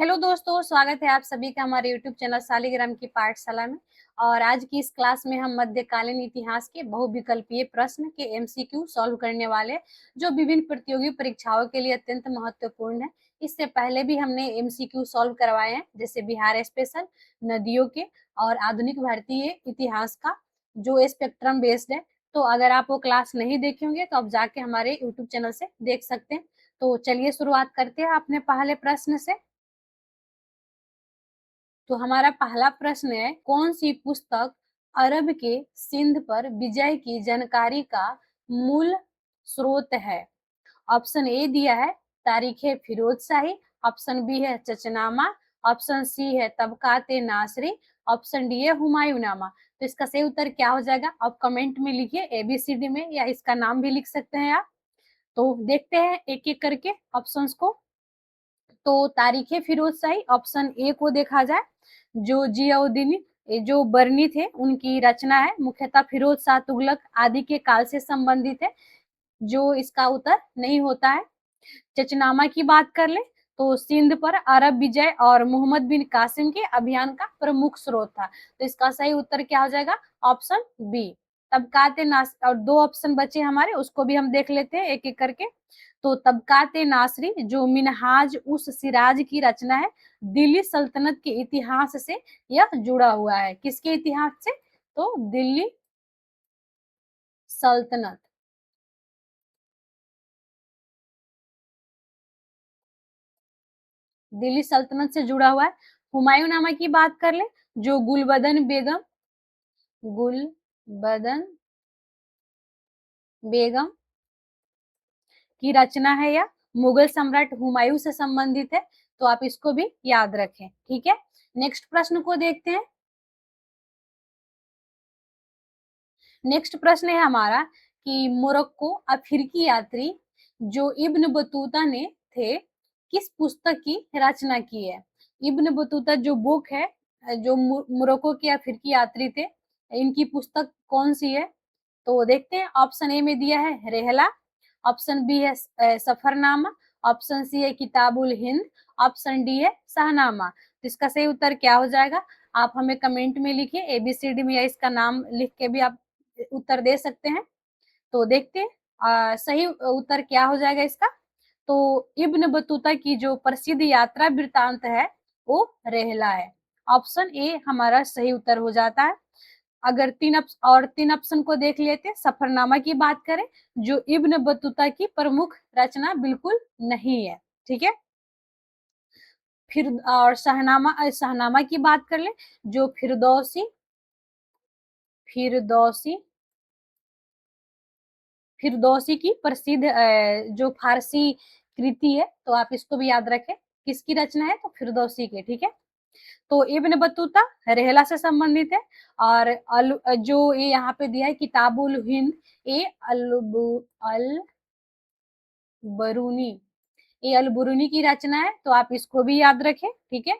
Hello दोस्तों, स्वागत है आप सभी का हमारे यूट्यूब चैनल सालिग्राम की पाठशाला में। और आज की इस क्लास में हम मध्यकालीन इतिहास के बहुविकल्पीय प्रश्न के एमसीक्यू सॉल्व करने वाले हैं, जो विभिन्न प्रतियोगी परीक्षाओं के लिए अत्यंत महत्वपूर्ण है। इससे पहले भी हमने एमसीक्यू सॉल्व करवाए हैं, जैसे बिहार स्पेशल, नदियों के और आधुनिक भारतीय इतिहास का, जो स्पेक्ट्रम बेस्ड है। तो अगर आप वो क्लास नहीं देखे होंगे तो आप जाके हमारे यूट्यूब चैनल से देख सकते हैं। तो चलिए शुरुआत करते हैं अपने पहले प्रश्न से। तो हमारा पहला प्रश्न है, कौन सी पुस्तक अरब के सिंध पर विजय की जानकारी का मूल स्रोत है? ऑप्शन ए दिया है तारीख फिरोज शाही, ऑप्शन बी है चचनामा, ऑप्शन सी है तबकात नासरी, ऑप्शन डी है हुमायूंनामा। तो इसका सही उत्तर क्या हो जाएगा? आप कमेंट में लिखिए एबीसीडी में, या इसका नाम भी लिख सकते हैं आप। तो देखते हैं एक एक करके ऑप्शंस को। तो तारीख फिरोज शाही, ऑप्शन ए को देखा जाए, जो जियाउद्दीन जो बरनी थे उनकी रचना है, मुख्यतः फिरोज शाह तुगलक आदि के काल से संबंधित है, जो इसका उत्तर नहीं होता है। चचनामा की बात कर ले तो सिंध पर अरब विजय और मोहम्मद बिन कासिम के अभियान का प्रमुख स्रोत था। तो इसका सही उत्तर क्या हो जाएगा? ऑप्शन बी, तबकात नास। और दो ऑप्शन बचे हमारे, उसको भी हम देख लेते हैं एक एक करके। तो तबकात नासरी जो मिनहाज उस सिराज की रचना है, दिल्ली सल्तनत के इतिहास से यह जुड़ा हुआ है। किसके इतिहास से? तो दिल्ली सल्तनत, दिल्ली सल्तनत से जुड़ा हुआ है। हुमायूंनामा की बात कर ले, जो गुलबदन बेगम की रचना है, या मुगल सम्राट हुमायूं से संबंधित है। तो आप इसको भी याद रखें, ठीक है। नेक्स्ट प्रश्न को देखते हैं। नेक्स्ट प्रश्न है हमारा कि मोरक्को अफ्रीकी यात्री जो इब्न बतूता ने थे, किस पुस्तक की रचना की है? इब्न बतूता जो बुक है, जो मोरक्को के अफ्रीकी यात्री थे, इनकी पुस्तक कौन सी है? तो देखते हैं। ऑप्शन ए में दिया है रेहला, ऑप्शन बी है सफरनामा, ऑप्शन सी है किताबुल हिंद, ऑप्शन डी है शाहनामा। तो इसका सही उत्तर क्या हो जाएगा? आप हमें कमेंट में लिखिए एबीसीडी में, या इसका नाम लिख के भी आप उत्तर दे सकते हैं। तो देखते हैं सही उत्तर क्या हो जाएगा इसका। तो इब्न बतूता की जो प्रसिद्ध यात्रा वृतांत है वो रेहला है। ऑप्शन ए हमारा सही उत्तर हो जाता है। अगर तीन ऑप्शन को देख लेते हैं। सफरनामा की बात करें, जो इब्न बतूता की प्रमुख रचना बिल्कुल नहीं है, ठीक है। फिर और शाहनामा की बात कर ले, जो फिरदौसी फिरदौसी की प्रसिद्ध जो फारसी कृति है, तो आप इसको भी याद रखें। किसकी रचना है? तो फिरदौसी के, ठीक है। तो इब्न बतूता रेहला से संबंधित है। और जो ये यहाँ पे दिया है किताबुल हिंद, ये अल बरूनी, ये अल बुरूनी की रचना है। तो आप इसको भी याद रखें, ठीक है।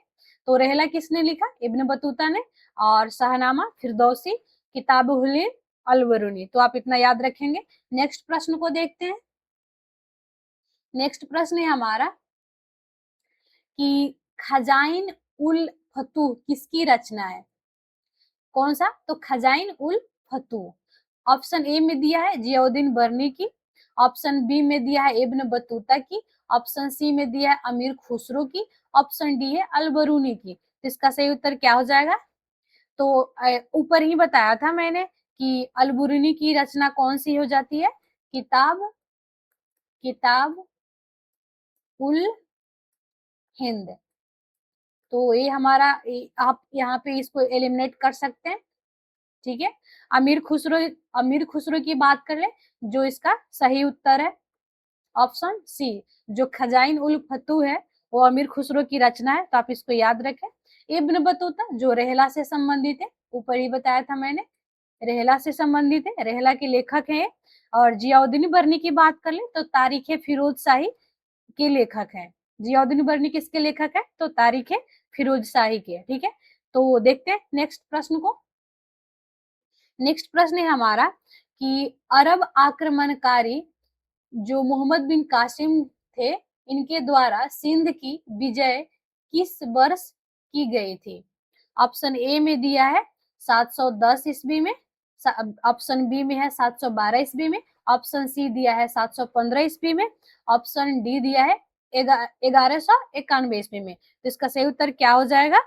तो रेहला किसने लिखा? इब्न बतूता ने। और शाहनामा फिरदौसी, किताबुल हिंद अल बरूनी। तो आप इतना याद रखेंगे। नेक्स्ट प्रश्न को देखते हैं। नेक्स्ट प्रश्न है हमारा कि खजाइन उल फतूह किसकी रचना है? कौन सा? तो खजाइन उल फतूह। ऑप्शन ए में दिया है जियाउद्दीन बरनी की, ऑप्शन बी में दिया है इब्न बतूता की, ऑप्शन सी में दिया है अमीर खुसरो की, ऑप्शन डी है अल बरूनी की। तो इसका सही उत्तर क्या हो जाएगा? तो ऊपर ही बताया था मैंने कि अल बरूनी की रचना कौन सी हो जाती है? किताब किताब उल हिंद। तो ये हमारा आप यहाँ पे इसको एलिमिनेट कर सकते हैं, ठीक है। अमीर खुसरो, अमीर खुसरो की बात कर ले, जो इसका सही उत्तर है ऑप्शन सी, जो खजाइन उल फतूह है वो अमीर खुसरो की रचना है। तो आप इसको याद रखें। इब्न बतूता जो रेहला से संबंधित है, ऊपर ही बताया था मैंने, रेहला से संबंधित है, रेहला के लेखक है। और जियाउद्दीन बरनी की बात कर ले तो तारीख फिरोज शाही के लेखक हैं। जियाउद्दीन बरनी किसके लेखक है? तो तारीख फिरोज शाही के, ठीक है। तो देखते हैं नेक्स्ट प्रश्न को। नेक्स्ट प्रश्न है हमारा कि अरब आक्रमणकारी जो मोहम्मद बिन कासिम थे, इनके द्वारा सिंध की विजय किस वर्ष की गई थी? ऑप्शन ए में दिया है 710 ईस्वी में, ऑप्शन बी में है 712 ईस्वी में, ऑप्शन सी दिया है 715 ईस्वी में, ऑप्शन डी दिया है 1191 ईस्वी में। तो इसका सही उत्तर क्या हो जाएगा?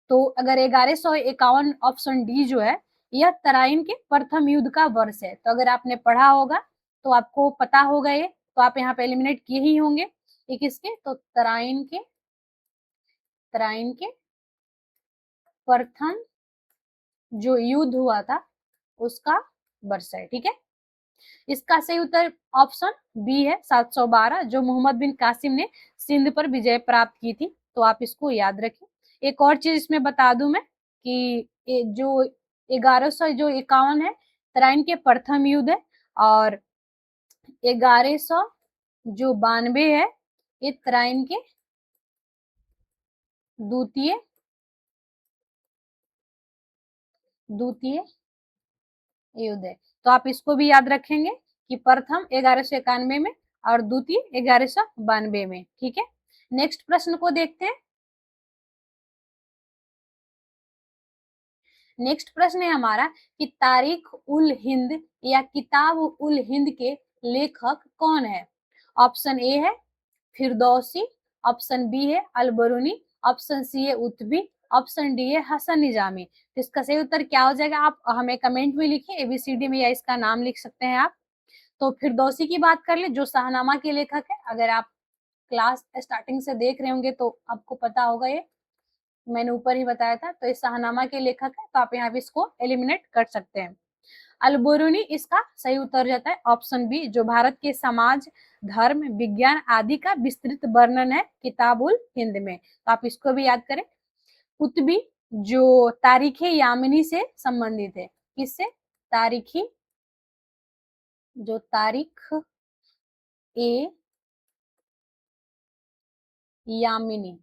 तो अगर 1151 ऑप्शन डी जो है, यह तराइन के प्रथम युद्ध का वर्ष है। तो अगर आपने पढ़ा होगा तो आपको पता होगा ये, तो आप यहाँ पे एलिमिनेट किए ही होंगे। ये किसके? तो तराइन के प्रथम जो युद्ध हुआ था उसका वर्ष है। ठीक है, इसका सही उत्तर ऑप्शन बी है 712, जो मोहम्मद बिन कासिम ने सिंध पर विजय प्राप्त की थी। तो आप इसको याद रखें। एक और चीज इसमें बता दूं मैं कि जो 1151 है तराइन के प्रथम युद्ध है, और 1192 है ये तराइन के द्वितीय युद्ध है। तो आप इसको भी याद रखेंगे कि प्रथम 1191 में और द्वितीय 1192 में। ठीक है, नेक्स्ट प्रश्न को देखते हैं। नेक्स्ट प्रश्न है हमारा कि तारीख उल हिंद या किताब उल हिंद के लेखक कौन है? ऑप्शन ए है फिरदौसी, ऑप्शन बी है अलबरूनी, ऑप्शन सी है उत्बी, ऑप्शन डी है हसन निजामी। तो इसका सही उत्तर क्या हो जाएगा? आप हमें कमेंट में लिखिए, एबीसीडी में, या इसका नाम लिख सकते हैं आप। तो फिरदौसी की बात कर ले, जो शाहनामा के लेखक है। अगर आप क्लास स्टार्टिंग से देख रहे होंगे तो आपको पता होगा, ये मैंने ऊपर ही बताया था। तो ये शाहनामा के लेखक है, तो आप यहाँ पे इसको एलिमिनेट कर सकते हैं। अलबरूनी इसका सही उत्तर जाता है ऑप्शन बी, जो भारत के समाज, धर्म, विज्ञान आदि का विस्तृत वर्णन है किताब उल हिंद में। तो आप इसको भी याद करें। कुतुबी जो तारीखे यामिनी से संबंधित है। किससे? तारीखी, जो तारीख ए यामिनी,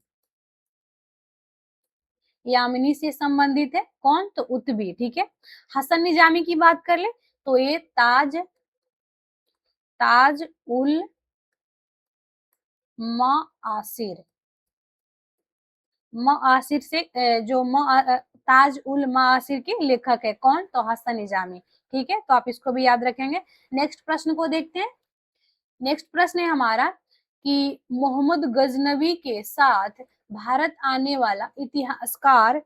यामिनी से संबंधित है। कौन? तो उत्बी। ठीक है, हसन निजामी की बात कर ले तो ये ताज उल मासिर, मासिर से जो ताज उल मासिर के लेखक है। कौन? तो हसन निजामी। ठीक है, तो आप इसको भी याद रखेंगे। नेक्स्ट प्रश्न को देखते हैं। नेक्स्ट प्रश्न है हमारा कि मोहम्मद गजनवी के साथ भारत आने वाला इतिहासकार,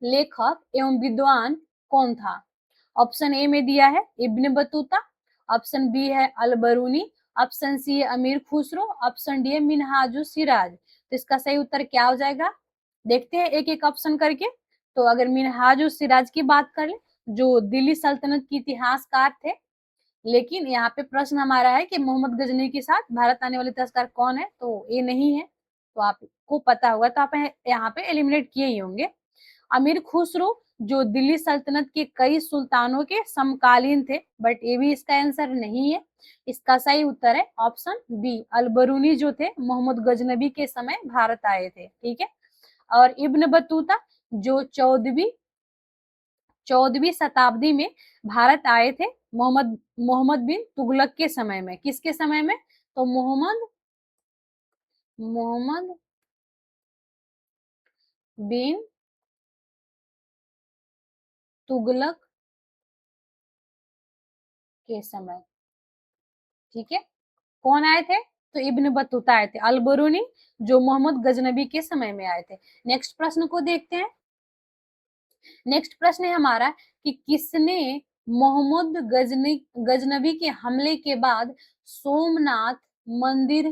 लेखक एवं विद्वान कौन था? ऑप्शन ए में दिया है इब्न बतूता, ऑप्शन बी है अल बरूनी, ऑप्शन सी है अमीर खुसरो, ऑप्शन डी है मिनहाजुल सिराज। तो इसका सही उत्तर क्या हो जाएगा? देखते हैं एक एक ऑप्शन करके। तो अगर मिनहाजुल सिराज की बात कर ले, जो दिल्ली सल्तनत के इतिहासकार थे, लेकिन यहाँ पे प्रश्न हमारा है कि मोहम्मद गजनवी के साथ भारत आने वाले इतिहासकार कौन है, तो ये नहीं है। तो आपको पता होगा, तो आप यहाँ पे एलिमिनेट किए ही होंगे। अमीर खुसरो जो दिल्ली सल्तनत के कई सुल्तानों के समकालीन थे, बट ये भी इसका आंसर नहीं है। इसका सही उत्तर है ऑप्शन बी, अलबरूनी जो थे मोहम्मद गजनबी के समय भारत आए थे। ठीक है, और इब्न बतूता जो 14वीं शताब्दी में भारत आए थे, मोहम्मद बिन तुगलक के समय में। किसके समय में? तो मोहम्मद बिन तुगलक के समय। ठीक है, कौन आए थे? तो इब्न बतूता आए थे। अलबरूनी जो मोहम्मद गजनबी के समय में आए थे। नेक्स्ट प्रश्न को देखते हैं। नेक्स्ट प्रश्न है हमारा कि किसने मोहम्मद गजनबी के हमले के बाद सोमनाथ मंदिर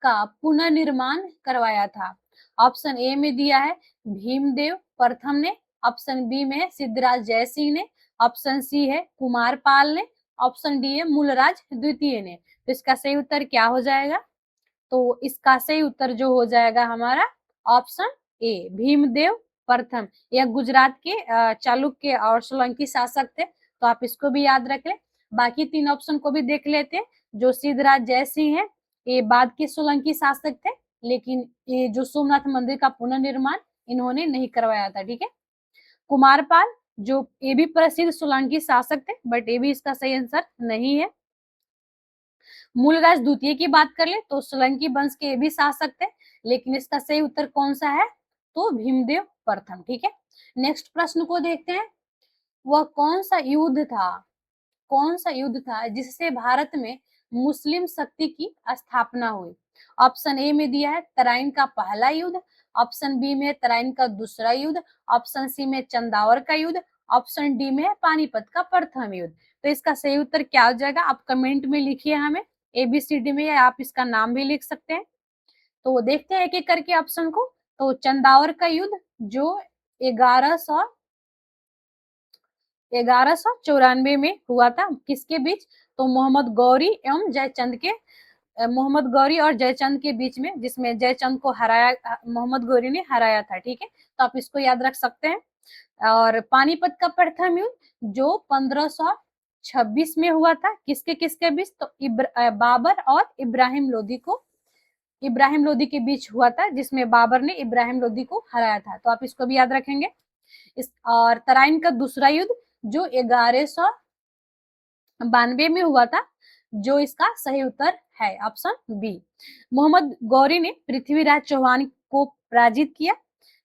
का पुनर्निर्माण करवाया था? ऑप्शन ए में दिया है भीमदेव प्रथम ने, ऑप्शन बी में है सिद्धराज जयसिंह ने, ऑप्शन सी है कुमारपाल ने, ऑप्शन डी है मूलराज द्वितीय ने। तो इसका सही उत्तर क्या हो जाएगा? तो इसका सही उत्तर जो हो जाएगा हमारा ऑप्शन ए, भीमदेव प्रथम। यह गुजरात के चालुक्य और सोलंकी शासक थे। तो आप इसको भी याद रख लें। बाकी तीन ऑप्शन को भी देख लेते हैं। जो सिद्धराज जयसिंह है, ये बाद के सोलंकी शासक थे, लेकिन ये जो सोमनाथ मंदिर का पुनर्निर्माण इन्होंने नहीं करवाया था। ठीक है, कुमारपाल जो ये भी प्रसिद्ध सोलंकी शासक थे, बट ये भी इसका सही आंसर नहीं है। मूलराज द्वितीय की बात कर ले तो सोलंकी वंश के ये भी शासक थे, लेकिन इसका सही उत्तर कौन सा है? तो भीमदेव प्रथम। ठीक है, नेक्स्ट प्रश्न को देखते हैं। वह कौन सा युद्ध था, कौन सा युद्ध था जिससे भारत में मुस्लिम शक्ति की स्थापना हुई? ऑप्शन ए में दिया है तराइन का पहला युद्ध, ऑप्शन बी में तराइन का दूसरा युद्ध, ऑप्शन सी में चंदावर का युद्ध, ऑप्शन डी में है पानीपत का प्रथम युद्ध। तो इसका सही उत्तर क्या हो जाएगा? आप कमेंट में लिखिए हमें, ABCD में, या आप इसका नाम भी लिख सकते हैं। तो देखते हैं एक एक करके ऑप्शन को। तो चंदावर का युद्ध जो 1194 में हुआ था, किसके बीच? तो मोहम्मद गौरी एवं जयचंद के, मोहम्मद गौरी और जयचंद के बीच में, जिसमें जयचंद को हराया, मोहम्मद गौरी ने हराया था। ठीक है, तो आप इसको याद रख सकते हैं। और पानीपत का प्रथम युद्ध जो 1526 में हुआ था, किसके किसके बीच? तो बाबर और इब्राहिम लोदी के बीच हुआ था, जिसमें बाबर ने इब्राहिम लोदी को हराया था। तो आप इसको भी याद रखेंगे। और तराइन का दूसरा युद्ध जो 1192 में हुआ था, जो इसका सही उत्तर है ऑप्शन बी। मोहम्मद गौरी ने पृथ्वीराज चौहान को पराजित किया,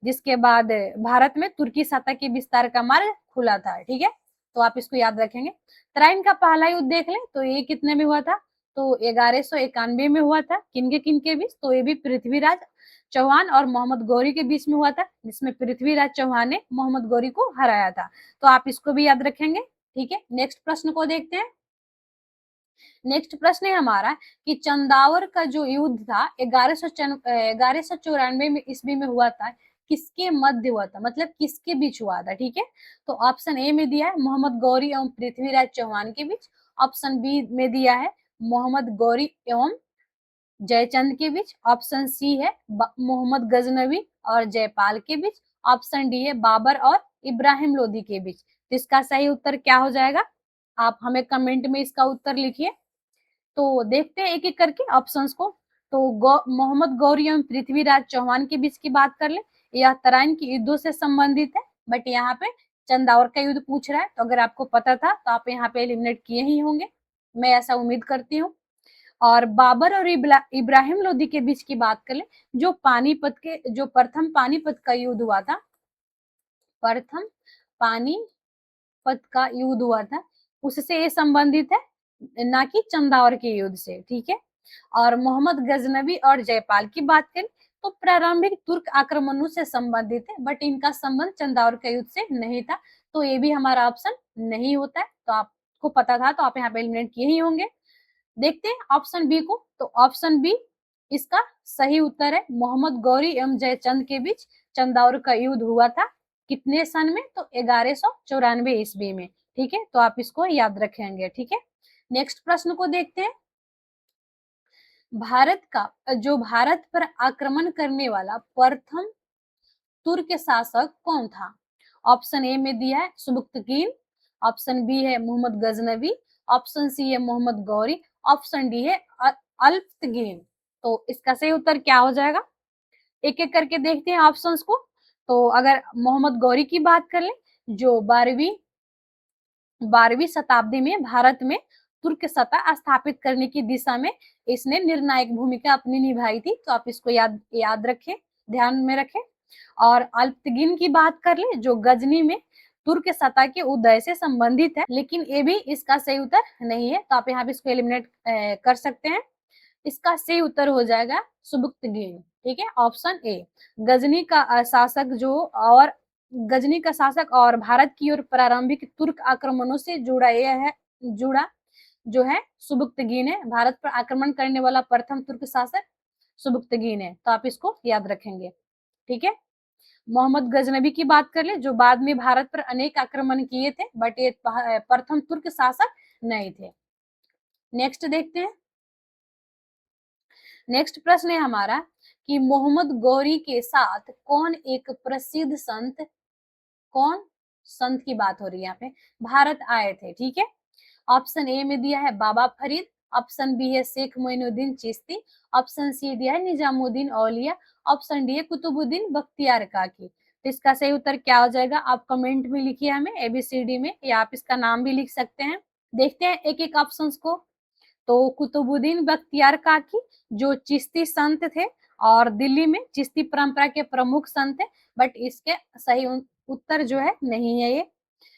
जिसके बाद भारत में तुर्की सत्ता के विस्तार का मार्ग खुला था। ठीक है, तो आप इसको याद रखेंगे। तराइन का पहला युद्ध देख लें तो ये कितने में हुआ था? तो 1191 में हुआ था। किनके बीच? तो ये भी पृथ्वीराज चौहान और मोहम्मद गौरी के बीच में हुआ था, जिसमें पृथ्वीराज चौहान ने मोहम्मद गौरी को हराया था। तो आप इसको भी याद रखेंगे। ठीक है, नेक्स्ट प्रश्न को देखते हैं। नेक्स्ट प्रश्न है हमारा कि चंदावर का जो युद्ध था 1194 में ईस्वी में हुआ था, किसके मध्य हुआ था, मतलब किसके बीच हुआ था? ठीक है, तो ऑप्शन ए में दिया है मोहम्मद गौरी एवं पृथ्वीराज चौहान के बीच, ऑप्शन बी में दिया है मोहम्मद गौरी एवं जयचंद के बीच, ऑप्शन सी है मोहम्मद गजनवी और जयपाल के बीच, ऑप्शन डी है बाबर और इब्राहिम लोदी के बीच। तो इसका सही उत्तर क्या हो जाएगा? आप हमें कमेंट में इसका उत्तर लिखिए। तो देखते हैं एक एक करके ऑप्शंस को। तो मोहम्मद गौरी एवं पृथ्वीराज चौहान के बीच की बात कर ले, यह तराइन की युद्धों से संबंधित है, बट यहाँ पे चंदावर का युद्ध पूछ रहा है, तो अगर आपको पता था तो आप यहाँ पे एलिमिनेट किए ही होंगे, मैं ऐसा उम्मीद करती हूँ। और बाबर और इब्राहिम लोदी के बीच की बात कर ले, जो प्रथम पानीपत का युद्ध हुआ था, प्रथम पानीपत का युद्ध हुआ था, उससे ये संबंधित है, ना कि चंदावर के युद्ध से। ठीक है, और मोहम्मद गजनवी और जयपाल की बात करें तो प्रारंभिक तुर्क आक्रमणों से संबंधित है, बट इनका संबंध चंदावर के युद्ध से नहीं था, तो ये भी हमारा ऑप्शन नहीं होता है। तो आपको पता था तो आप यहाँ पे एलिमिनेट किए ही होंगे। देखते हैं ऑप्शन बी को। तो ऑप्शन बी इसका सही उत्तर है। मोहम्मद गौरी एवं जयचंद के बीच चंदावर का युद्ध हुआ था, कितने सन में? तो 1194 ईस्वी में। ठीक है, तो आप इसको याद रखेंगे। ठीक है, नेक्स्ट प्रश्न को देखते हैं। भारत पर आक्रमण करने वाला प्रथम तुर्क शासक कौन था? ऑप्शन ए में दिया है सुबुक्तकीन, ऑप्शन बी है मोहम्मद गजनवी, ऑप्शन सी है मोहम्मद गौरी, ऑप्शन डी है अल्पतगीन। तो इसका सही उत्तर क्या हो जाएगा? एक एक करके देखते हैं ऑप्शंस को। तो अगर मोहम्मद गौरी की बात कर ले, जो 12वीं शताब्दी में भारत में तुर्क सत्ता स्थापित करने की दिशा में इसने निर्णायक भूमिका अपनी निभाई थी, तो आप इसको याद रखें, ध्यान में रखें। और अल्पतगीन की बात कर ले, जो गजनी में तुर्क सत्ता के उदय से संबंधित है, लेकिन ये भी इसका सही उत्तर नहीं है, तो आप यहाँ पे इसको एलिमिनेट कर सकते हैं। इसका सही उत्तर हो जाएगा सुबुक्तगीन। ठीक है, ऑप्शन ए। गजनी का शासक और भारत की ओर प्रारंभिक तुर्क आक्रमणों से जुड़ा जो है सुबुक्तगीन है। भारत पर आक्रमण करने वाला प्रथम तुर्क शासक सुबुक्तगीन है, तो आप इसको याद रखेंगे। ठीक है, मोहम्मद गजनबी की बात कर ले, जो बाद में भारत पर अनेक आक्रमण किए थे, बट ये प्रथम तुर्क शासक नहीं थे। नेक्स्ट देखते हैं। नेक्स्ट प्रश्न है हमारा कि मोहम्मद गौरी के साथ कौन संत की बात हो रही है यहाँ पे, भारत आए थे? ठीक है, ऑप्शन ए में दिया है बाबा फरीद, ऑप्शन बी है शेख मोइनुद्दीन चिश्ती, ऑप्शन सी दिया है निजामुद्दीन औलिया, ऑप्शन डी है कुतुबुद्दीन बख्तियार काकी। तो इसका सही उत्तर क्या हो जाएगा? आप कमेंट में लिखिए हमें, ABCD में, या आप इसका नाम भी लिख सकते हैं। देखते हैं एक एक ऑप्शंस को। तो कुतुबुद्दीन बख्तियार काकी जो चिश्ती संत थे, और दिल्ली में चिश्ती परंपरा के प्रमुख संत थे, बट इसके सही उत्तर जो है नहीं है ये।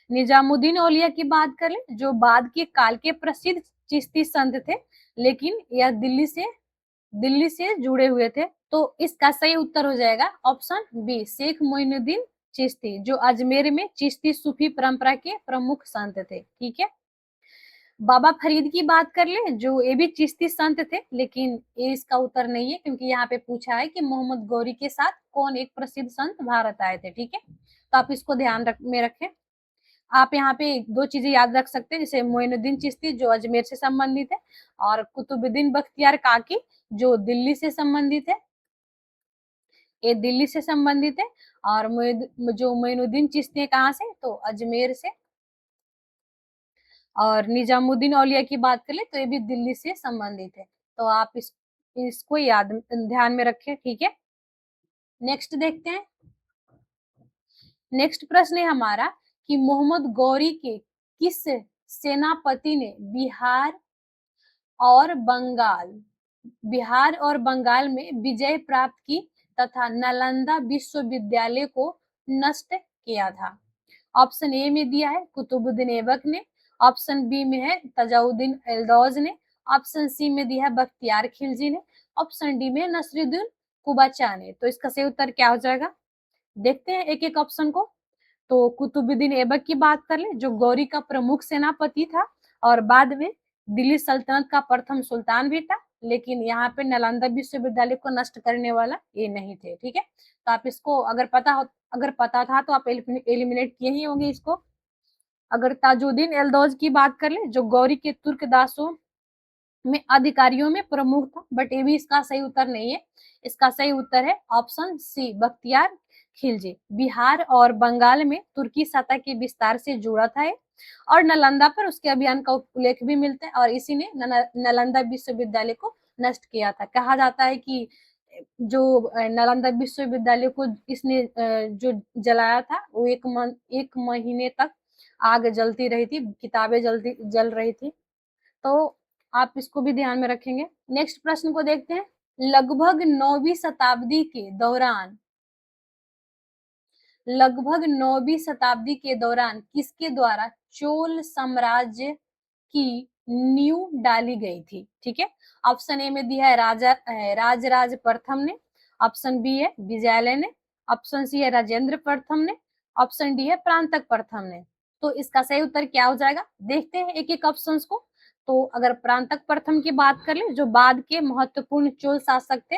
निजामुद्दीन औलिया की बात कर ले, जो बाद के काल के प्रसिद्ध चिश्ती संत थे, लेकिन यह दिल्ली से जुड़े हुए थे। तो इसका सही उत्तर हो जाएगा ऑप्शन बी, शेख मोइनुद्दीन चिश्ती, जो अजमेर में चिश्ती सूफी परंपरा के प्रमुख संत थे। ठीक है। बाबा फरीद की बात कर ले, जो ये भी चिश्ती संत थे, लेकिन ये इसका उत्तर नहीं है, क्योंकि यहाँ पे पूछा है कि मोहम्मद गौरी के साथ कौन एक प्रसिद्ध संत भारत आए थे। ठीक है, तो आप इसको ध्यान में रखें। आप यहाँ पे दो चीजें याद रख सकते हैं, जैसे मोइनुद्दीन चिश्ती जो अजमेर से संबंधित है, और कुतुबुद्दीन बख्तियार काकी जो दिल्ली से संबंधित है, ये दिल्ली से संबंधित है। और जो मोइनुद्दीन चिश्ती है कहाँ से, तो अजमेर से। और निजामुद्दीन औलिया की बात करें तो ये भी दिल्ली से संबंधित है। तो आप इसको याद ध्यान में रखें। ठीक है, नेक्स्ट देखते हैं। नेक्स्ट प्रश्न है हमारा कि मोहम्मद गौरी के किस सेनापति ने बिहार और बंगाल में विजय प्राप्त की तथा नालंदा विश्वविद्यालय को नष्ट किया था? ऑप्शन ए में दिया है कुतुबुद्दीन ऐबक ने, ऑप्शन बी में है तजाउद्दीन एल्दौज ने, ऑप्शन सी में दिया है बख्तियार खिलजी ने, ऑप्शन डी में नसरुद्दीन कुबाचा ने। तो इसका सही उत्तर क्या हो जाएगा, देखते हैं एक एक ऑप्शन को। तो कुतुबुद्दीन ऐबक की बात कर ले, जो गौरी का प्रमुख सेनापति था और बाद में दिल्ली सल्तनत का प्रथम सुल्तान भी था, लेकिन यहाँ पे नालंदा विश्वविद्यालय को नष्ट करने वाला ये नहीं थे। ठीक है, तो आप इसको अगर पता था तो आप एलिमिनेट किए ही होंगे इसको। अगर ताजुद्दीन एल्दौज की बात कर ले, जो गौरी के तुर्क दासों में अधिकारियों में प्रमुख था, बट ये भी इसका सही उत्तर नहीं है। इसका सही उत्तर है ऑप्शन सी, बख्तियार खिलजी। बिहार और बंगाल में तुर्की सत्ता के विस्तार से जुड़ा था ये, और नालंदा पर उसके अभियान का उल्लेख भी मिलता है, और इसी ने नालंदा विश्वविद्यालय को नष्ट किया था। कहा जाता है कि जो नालंदा विश्वविद्यालय को इसने जो जलाया था, वो एक महीने तक आग जलती रही थी, किताबें जल रही थी। तो आप इसको भी ध्यान में रखेंगे। नेक्स्ट प्रश्न को देखते हैं। लगभग 9वीं शताब्दी के दौरान किसके द्वारा चोल साम्राज्य की नींव डाली गई थी? ठीक है, ऑप्शन ए में दिया है राजराज प्रथम ने, ऑप्शन बी है विजयालय ने, ऑप्शन सी है राजेंद्र प्रथम ने, ऑप्शन डी है प्रांतक प्रथम ने। तो इसका सही उत्तर क्या हो जाएगा, देखते हैं एक एक ऑप्शन को। तो अगर प्रांतक प्रथम की बात कर ले, जो बाद के महत्वपूर्ण चोल शासक थे,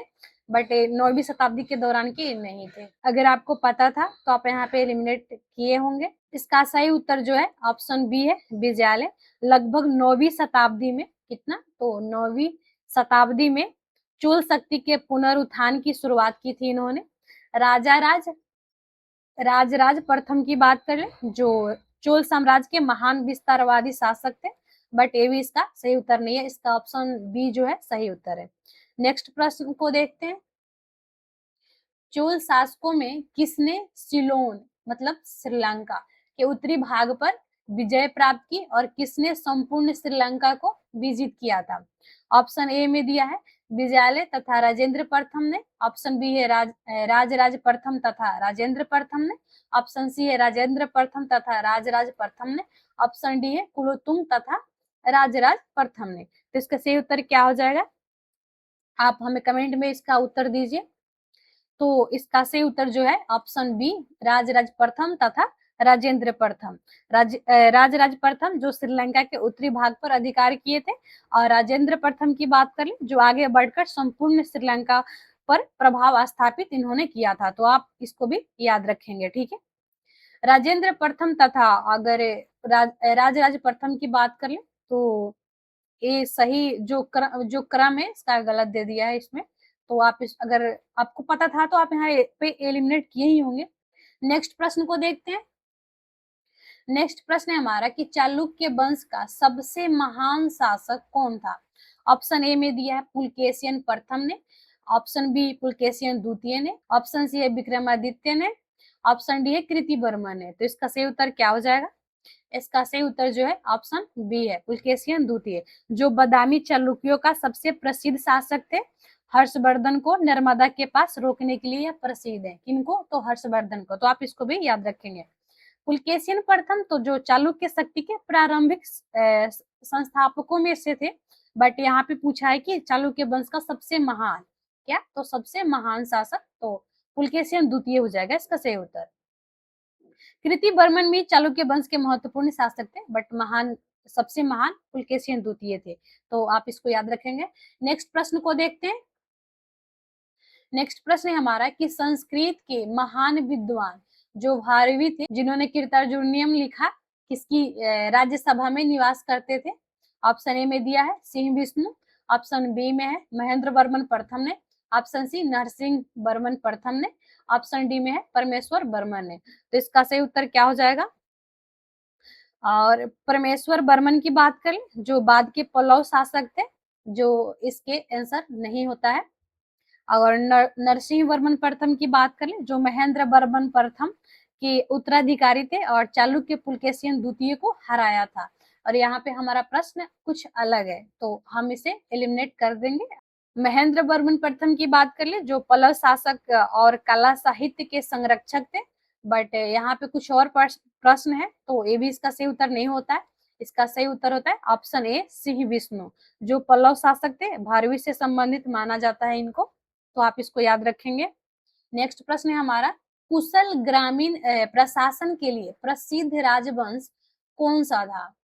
बट 9वीं शताब्दी के दौरान के नहीं थे। अगर आपको पता था तो आप यहाँ पे एलिमिनेट किए होंगे। इसका सही उत्तर जो है ऑप्शन बी है विजयालय। लगभग 9वीं शताब्दी में, कितना, तो 9वीं शताब्दी में चोल शक्ति के पुनरुत्थान की शुरुआत की थी इन्होंने। राजराज प्रथम की बात करें, जो चोल साम्राज्य के महान विस्तारवादी शासक थे, बट ये भी इसका सही उत्तर नहीं है। इसका ऑप्शन बी जो है सही उत्तर है। नेक्स्ट प्रश्न को देखते हैं। चोल शासकों में किसने सिलोन मतलब श्रीलंका के उत्तरी भाग पर विजय प्राप्त की और किसने संपूर्ण श्रीलंका को विजित किया था? ऑप्शन ए में दिया है विजयालय तथा राजेंद्र प्रथम ने, ऑप्शन बी है राजराज प्रथम तथा राजेंद्र प्रथम ने, ऑप्शन सी है राजेंद्र प्रथम तथा राजराज प्रथम ने, ऑप्शन डी है कुलोत्तुंग तथा राजराज प्रथम ने। तो इसका सही उत्तर क्या हो जाएगा, आप हमें कमेंट में इसका उत्तर दीजिए। तो इसका सही उत्तर जो है ऑप्शन बी, राजराज प्रथम तथा राजेंद्र प्रथम। राजराज प्रथम जो श्रीलंका के उत्तरी भाग पर अधिकार किए थे, और राजेंद्र प्रथम की बात करें जो आगे बढ़कर संपूर्ण श्रीलंका पर प्रभाव स्थापित इन्होंने किया था। तो आप इसको भी याद रखेंगे। ठीक है, राजेंद्र प्रथम तथा अगर राजराज प्रथम की बात करें तो ये सही जो क्रम है इसका गलत दे दिया है इसमें। तो आप अगर आपको पता था तो आप यहाँ पे एलिमिनेट किए ही होंगे। नेक्स्ट प्रश्न को देखते हैं। नेक्स्ट प्रश्न है हमारा कि चालुक्य वंश का सबसे महान शासक कौन था? ऑप्शन ए में दिया है पुलकेशियन प्रथम ने, ऑप्शन बी पुलकेशियन द्वितीय ने, ऑप्शन सी है विक्रमादित्य ने, ऑप्शन डी है कृतिवर्मन ने। तो इसका सही उत्तर क्या हो जाएगा, इसका सही उत्तर जो है ऑप्शन बी है पुलकेशियन द्वितीय, जो बादामी चालुक्यों का सबसे प्रसिद्ध शासक थे हर्षवर्धन को नर्मदा के पास रोकने के लिए यह प्रसिद्ध है। किनको? तो हर्षवर्धन को। तो आप इसको भी याद रखेंगे। पुलकेशिन प्रथम तो जो चालुक्य शक्ति के प्रारंभिक संस्थापकों में से थे, बट यहाँ पे पूछा है कि चालुक्य वंश का सबसे महान, क्या? तो सबसे महान शासक तो पुलकेशिन द्वितीय हो जाएगा इसका सही उत्तर। कृति वर्मन भी चालुक्य वंश के महत्वपूर्ण शासक थे, बट महान, सबसे महान पुलकेशिन द्वितीय थे। तो आप इसको याद रखेंगे। नेक्स्ट प्रश्न को देखते हैं। नेक्स्ट प्रश्न है हमारा कि संस्कृत के महान विद्वान जो भारवी थे, जिन्होंने कीर्तनार्जुनीयम लिखा, किसकी राज्यसभा में निवास करते थे? ऑप्शन ए में दिया है सिंह विष्णु, ऑप्शन बी में है महेंद्र वर्मन प्रथम ने, ऑप्शन सी नरसिंह वर्मन प्रथम ने, ऑप्शन डी में है परमेश्वर वर्मन ने। तो इसका सही उत्तर क्या हो जाएगा? और परमेश्वर वर्मन की बात करें जो बाद के पल्लव शासक थे, जो इसके आंसर नहीं होता है। और नरसिंह वर्मन प्रथम की बात करें जो महेंद्र वर्मन प्रथम के उत्तराधिकारी थे और चालुक्य पुलकेशिन द्वितीय को हराया था। और यहाँ पे हमारा प्रश्न कुछ अलग है, तो हम इसे एलिमिनेट कर देंगे। महेंद्र वर्मन प्रथम की बात कर ले जो पल्लव शासक और कला साहित्य के संरक्षक थे, बट यहाँ पे कुछ और प्रश्न है, तो ये भी इसका सही उत्तर नहीं होता है। इसका सही उत्तर होता है ऑप्शन ए सिंह विष्णु, जो पल्लव शासक थे, भारवी से संबंधित माना जाता है इनको। तो आप इसको याद रखेंगे। नेक्स्ट प्रश्न है हमारा, कुशल ग्रामीण प्रशासन के लिए प्रसिद्ध राजवंश कौन सा था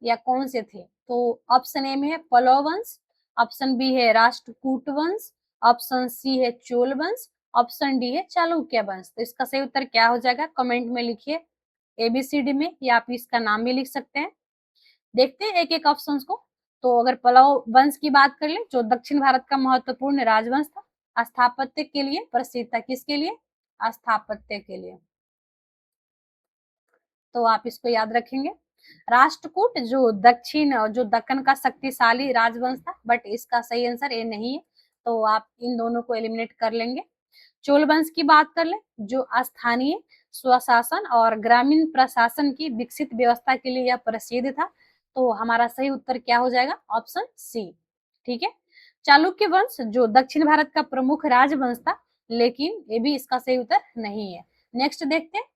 या कौन से थे? तो ऑप्शन ए में है पल्लव वंश, ऑप्शन बी है राष्ट्रकूट वंश, ऑप्शन सी है चोल वंश, ऑप्शन डी है चालुक्य वंश। तो इसका सही उत्तर क्या हो जाएगा? कमेंट में लिखिए एबीसीडी में, या आप इसका नाम भी लिख सकते हैं। देखते हैं एक एक ऑप्शन को। तो अगर पल्लव वंश की बात कर ले जो दक्षिण भारत का महत्वपूर्ण राजवंश था, स्थापत्य के लिए प्रसिद्ध था। किसके लिए? स्थापत्य के लिए। तो आप इसको याद रखेंगे। राष्ट्रकूट जो दक्कन का शक्तिशाली राजवंश था, बट इसका सही आंसर ये नहीं है, तो आप इन दोनों को एलिमिनेट कर लेंगे। चोल वंश की बात कर ले जो स्थानीय स्वशासन और ग्रामीण प्रशासन की विकसित व्यवस्था के लिए यह प्रसिद्ध था। तो हमारा सही उत्तर क्या हो जाएगा? Option C. ठीक है। चालुक्य वंश जो दक्षिण भारत का प्रमुख राजवंश था, लेकिन ये भी इसका सही उत्तर नहीं है। नेक्स्ट देखते हैं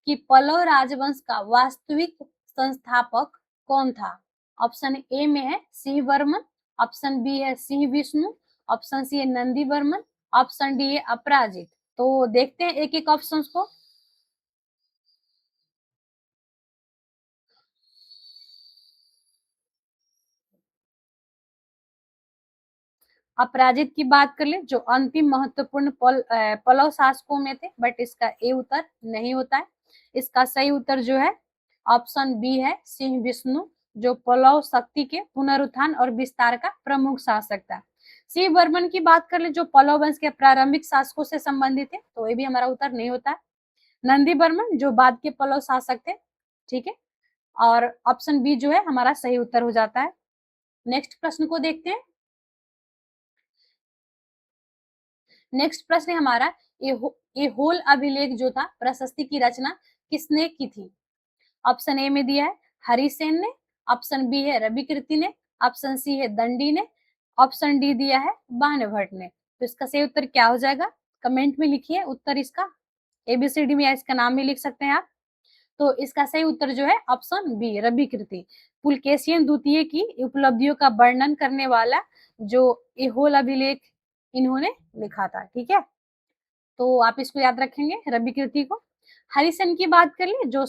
कि पल्लव राजवंश का वास्तविक संस्थापक कौन था? ऑप्शन ए में है सिंह वर्मन, ऑप्शन बी है सिंह विष्णु, ऑप्शन सी है नंदी वर्मन, ऑप्शन डी है अपराजित। तो देखते हैं एक एक ऑप्शन को। अपराजित की बात कर ले जो अंतिम महत्वपूर्ण पल्लव शासकों में थे, बट इसका ए उत्तर नहीं होता है। इसका सही उत्तर जो है ऑप्शन बी है सिंह विष्णु, जो पल्लव शक्ति के पुनरुत्थान और विस्तार का प्रमुख शासक था। सिंह वर्मन की बात कर ले जो पल्लव वंश के प्रारंभिक शासकों से संबंधित है, तो ये भी हमारा उत्तर नहीं होता है। नंदी वर्मन जो बाद के पल्लव शासक थे। ठीक है। और ऑप्शन बी जो है हमारा सही उत्तर हो जाता है। नेक्स्ट प्रश्न को देखते हैं। नेक्स्ट प्रश्न है हमारा, ये होल अभिलेख जो था प्रशस्ति की रचना किसने की थी? ऑप्शन ए में दिया है हरिसेन ने, ऑप्शन बी है रवि कीर्ति ने, ऑप्शन सी है दंडी ने, ऑप्शन डी दिया है बाणभट्ट ने। तो इसका सही उत्तर क्या हो जाएगा? कमेंट में लिखिए उत्तर इसका, एबीसीडी में, या इसका नाम भी लिख सकते हैं आप। तो इसका सही उत्तर जो है ऑप्शन बी रवि कीर्ति, पुलकेशिन द्वितीय की उपलब्धियों का वर्णन करने वाला जो होल अभिलेख इन्होंने लिखा था। ठीक है। तो आप इसको याद रखेंगे रवि कीर्ति को। हरिसेन की बात कर ले जो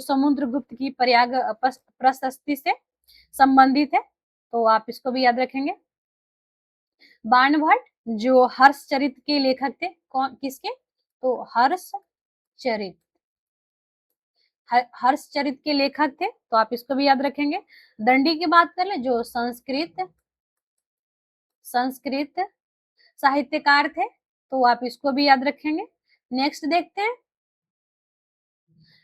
समुद्रगुप्त की प्रयाग प्रशस्ति से संबंधित है, तो आप इसको भी याद रखेंगे। बाणभट्ट जो हर्षचरित के लेखक थे, कौन किसके? तो हर्षचरित के लेखक थे, तो आप इसको भी याद रखेंगे। दंडी की बात कर ले जो संस्कृत साहित्यकार थे, तो आप इसको भी याद रखेंगे। नेक्स्ट देखते हैं।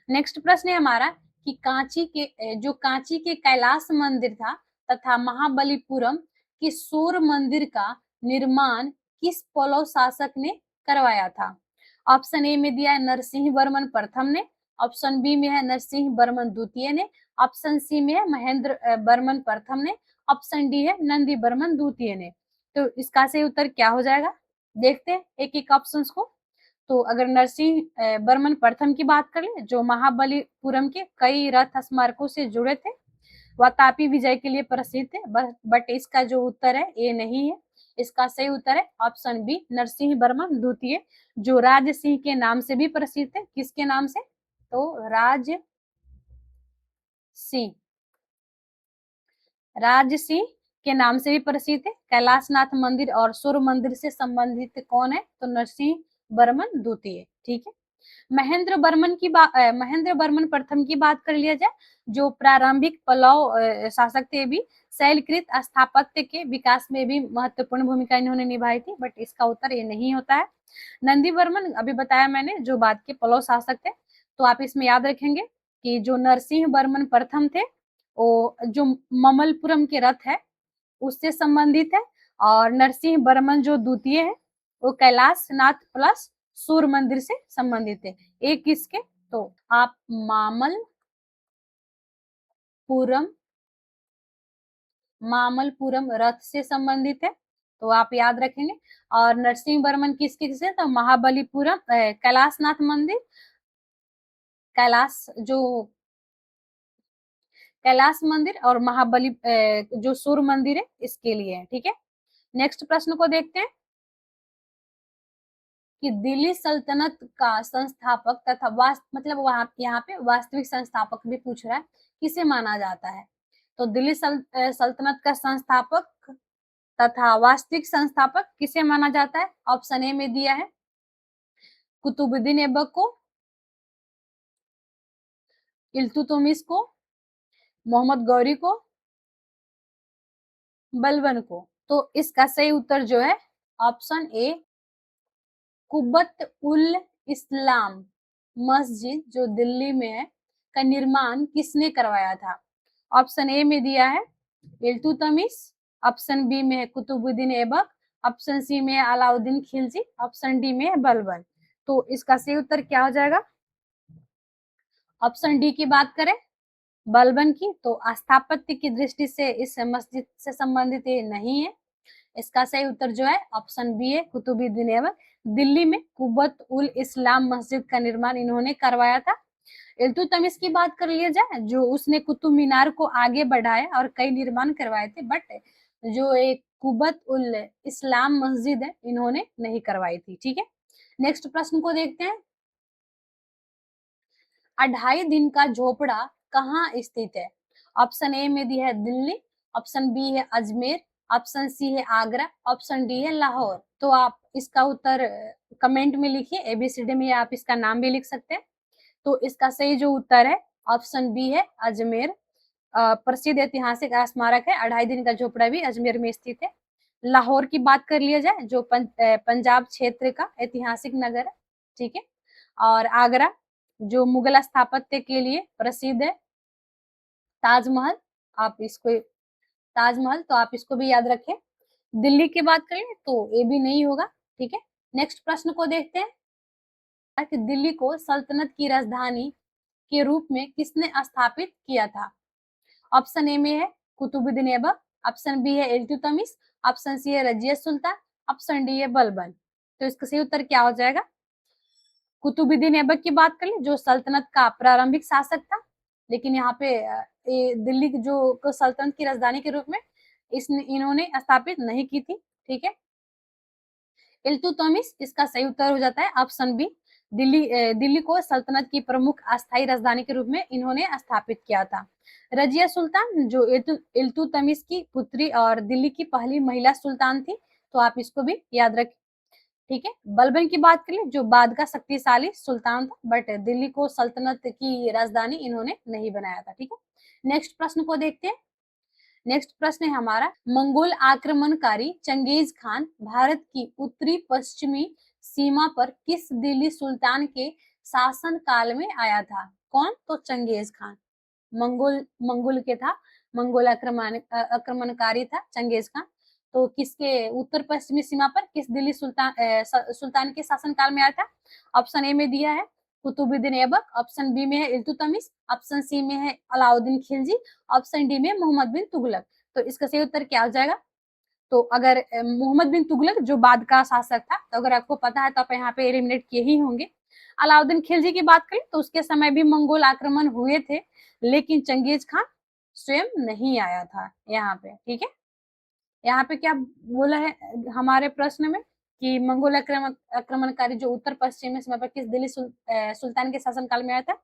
नेक्स्ट प्रश्न है हमारा कि कांची के कैलाश मंदिर था तथा महाबलीपुरम के सूर्य मंदिर का निर्माण किस पल्लव शासक ने करवाया था? ऑप्शन ए में दिया है नरसिंह वर्मन प्रथम ने, ऑप्शन बी में है नरसिंह वर्मन द्वितीय ने, ऑप्शन सी में है महेंद्र वर्मन प्रथम ने, ऑप्शन डी है नंदी वर्मन द्वितीय ने। तो इसका सही उत्तर क्या हो जाएगा? देखते हैं एक-एक ऑप्शंस को। तो अगर नरसिंह वर्मन प्रथम की बात कर लें, जो महाबलीपुरम के कई रथ स्मारकों से जुड़े थे, वह तापी विजय के लिए प्रसिद्ध है, बट इसका जो उत्तर है ये नहीं है। इसका सही उत्तर है ऑप्शन बी, नरसिंह वर्मन द्वितीय, जो राज सिंह के नाम से भी प्रसिद्ध है। किसके नाम से? तो सिंह राज सिंह के नाम से भी प्रसिद्ध है। कैलाशनाथ मंदिर और सूर्य मंदिर से संबंधित कौन है? तो नरसिंह वर्मन द्वितीय। ठीक है। महेंद्र वर्मन प्रथम की बात कर लिया जाए, जो प्रारंभिक पल्लव शासक थे, भी शैलकृत स्थापत्य के विकास में भी महत्वपूर्ण भूमिका इन्होंने निभाई थी, बट इसका उत्तर ये नहीं होता है। नंदी वर्मन अभी बताया मैंने, जो बाद के पल्लव शासक थे। तो आप इसमें याद रखेंगे कि जो नरसिंह वर्मन प्रथम थे, वो जो ममलपुरम के रथ है उससे संबंधित है, और नरसिंह वर्मन जो द्वितीय है वो कैलाशनाथ प्लस सूर्य मंदिर से संबंधित है। एक किसके? तो आप मामलपुरम रथ से संबंधित है, तो आप याद रखेंगे। और नरसिंह वर्मन किसके किसे? तो महाबलीपुरम कैलाशनाथ मंदिर, कैलाश जो कैलाश मंदिर और महाबली जो सूर्य मंदिर है इसके लिए है। ठीक है। नेक्स्ट प्रश्न को देखते हैं कि दिल्ली सल्तनत का संस्थापक तथा मतलब वहां यहाँ पे वास्तविक संस्थापक भी पूछ रहा है, किसे माना जाता है? तो दिल्ली सल्तनत का संस्थापक तथा वास्तविक संस्थापक किसे माना जाता है? ऑप्शन ए में दिया है कुतुबुद्दीन ऐबक को, इल्तुतमिश को, मोहम्मद गौरी को, बलबन को। तो इसका सही उत्तर जो है ऑप्शन ए, कुब्बत उल इस्लाम मस्जिद जो दिल्ली में है का निर्माण किसने करवाया था? ऑप्शन ए में दिया है इल्तुतमिश, ऑप्शन बी में है कुतुबुद्दीन ऐबक, ऑप्शन सी में है अलाउद्दीन खिलजी, ऑप्शन डी में है बलबन। तो इसका सही उत्तर क्या हो जाएगा? ऑप्शन डी की बात करें बलबन की, तो स्थापत्य की दृष्टि से इस मस्जिद से संबंधित ये नहीं है। इसका सही उत्तर जो है ऑप्शन बी है कुतुबुद्दीन ऐबक। दिल्ली में कुब्बत उल इस्लाम मस्जिद का निर्माण इन्होंने करवाया था। इल्तुतमिश की बात कर लिया जाए, जो उसने कुतुब मीनार को आगे बढ़ाया और कई निर्माण करवाए थे, बट जो एक कुब्बत उल इस्लाम मस्जिद है इन्होंने नहीं करवाई थी। ठीक है। नेक्स्ट प्रश्न को देखते हैं, 2.5 दिन का झोपड़ा कहाँ स्थित है? ऑप्शन ए में दिया है दिल्ली, ऑप्शन बी है अजमेर, ऑप्शन सी है आगरा, ऑप्शन डी है लाहौर। तो आप इसका उत्तर कमेंट में लिखिए, एबीसीडी में आप इसका नाम भी लिख सकते हैं। तो इसका सही जो उत्तर है ऑप्शन बी है अजमेर। प्रसिद्ध ऐतिहासिक स्मारक है, 2.5 दिन का झोपड़ा भी अजमेर में स्थित है। लाहौर की बात कर लिया जाए, जो पंजाब क्षेत्र का ऐतिहासिक नगर है। ठीक है। और आगरा जो मुगल स्थापत्य के लिए प्रसिद्ध है। ताजमहल, आप इसको ताजमहल तो आप इसको भी याद रखें। दिल्ली की बात करें तो ये भी नहीं होगा। ठीक है। नेक्स्ट प्रश्न को देखते हैं कि दिल्ली को सल्तनत की राजधानी के रूप में किसने स्थापित किया था? ऑप्शन ए में है कुतुबुद्दीन ऐबक, ऑप्शन बी है इल्तुतमिश, ऑप्शन सी है रजिया सुल्तान, ऑप्शन डी है बलबन। तो इसका सही उत्तर क्या हो जाएगा? कुतुबुद्दीन ऐबक की बात कर ले, जो सल्तनत का प्रारंभिक शासक था, लेकिन यहाँ पे दिल्ली जो को सल्तनत की राजधानी के रूप में इन्होंने स्थापित नहीं की थी। ठीक है। इल्तुतमिश इसका सही उत्तर हो जाता है ऑप्शन बी, दिल्ली को सल्तनत की प्रमुख अस्थायी राजधानी के रूप में इन्होंने स्थापित किया था। रजिया सुल्तान जो इल्तुतमिश की पुत्री और दिल्ली की पहली महिला सुल्तान थी, तो आप इसको भी याद रखें। ठीक है। बलबन की बात करें, जो बाद का शक्तिशाली सुल्तान था, बट दिल्ली को सल्तनत की राजधानी इन्होंने नहीं बनाया था। ठीक है। नेक्स्ट प्रश्न को देखते हैं। नेक्स्ट प्रश्न है हमारा, मंगोल आक्रमणकारी चंगेज खान भारत की उत्तरी पश्चिमी सीमा पर किस दिल्ली सुल्तान के शासन काल में आया था? कौन? तो चंगेज खान मंगोल के था, मंगोल आक्रमणकारी था चंगेज खान। तो किसके उत्तर पश्चिमी सीमा पर किस दिल्ली सुल्तान के शासन काल में आया था? ऑप्शन ए में दिया है कुतुबुद्दीन ऐबक, ऑप्शन बी में है इल्तुतमिश, ऑप्शन सी में है अलाउद्दीन खिलजी, ऑप्शन डी में मोहम्मद बिन तुगलक। तो इसका सही उत्तर क्या हो जाएगा? तो अगर मोहम्मद बिन तुगलक जो बाद का शासक था, तो अगर आपको पता है तो आप यहाँ पे एलिमिनेट किए ही होंगे। अलाउद्दीन खिलजी की बात करें तो उसके समय भी मंगोल आक्रमण हुए थे, लेकिन चंगेज खान स्वयं नहीं आया था यहाँ पे, ठीक है। यहाँ पे क्या बोला है हमारे प्रश्न में कि मंगोल आक्रमणकारी जो उत्तर पश्चिमी सीमा पर किस दिल्ली सुल्तान के शासनकाल में आया था,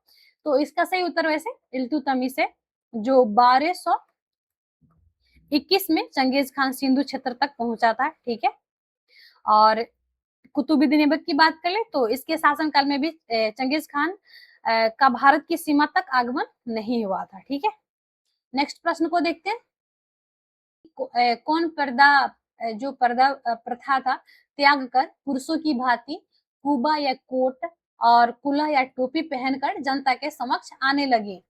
तो इसका सही उत्तर वैसे इल्तुतमिश है, जो 1221 में चंगेज खान सिंधु क्षेत्र तक पहुंचा था, ठीक है। और कुतुबुद्दीन ऐबक की बात करें तो इसके शासनकाल में भी चंगेज खान का भारत की सीमा तक आगमन नहीं हुआ था, ठीक है। नेक्स्ट प्रश्न को देखते हैं। कौन पर्दा जो पर्दा प्रथा था त्याग कर पुरुषों की भांति कुबा या कोट और कुला या टोपी पहनकर जनता के समक्ष आने लगी।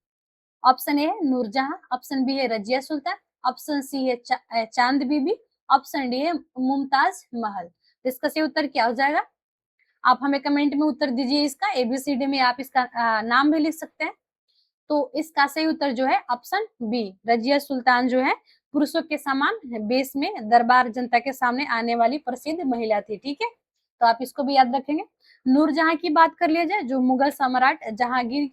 ऑप्शन ए है नूरजहां, ऑप्शन बी है रजिया सुल्तान, ऑप्शन सी है चांद बीबी, ऑप्शन डी है मुमताज महल। तो इसका सही उत्तर क्या हो जाएगा? आप हमें कमेंट में उत्तर दीजिए इसका, एबीसीडी में आप इसका नाम भी लिख सकते हैं। तो इसका सही उत्तर जो है ऑप्शन बी, रजिया सुल्तान जो है पुरुषों के समान बेस में दरबार जनता के सामने आने वाली प्रसिद्ध महिला थी, ठीक है। तो आप इसको भी याद रखेंगे। नूरजहां की बात कर लिया जाए, जो मुगल सम्राट जहांगीर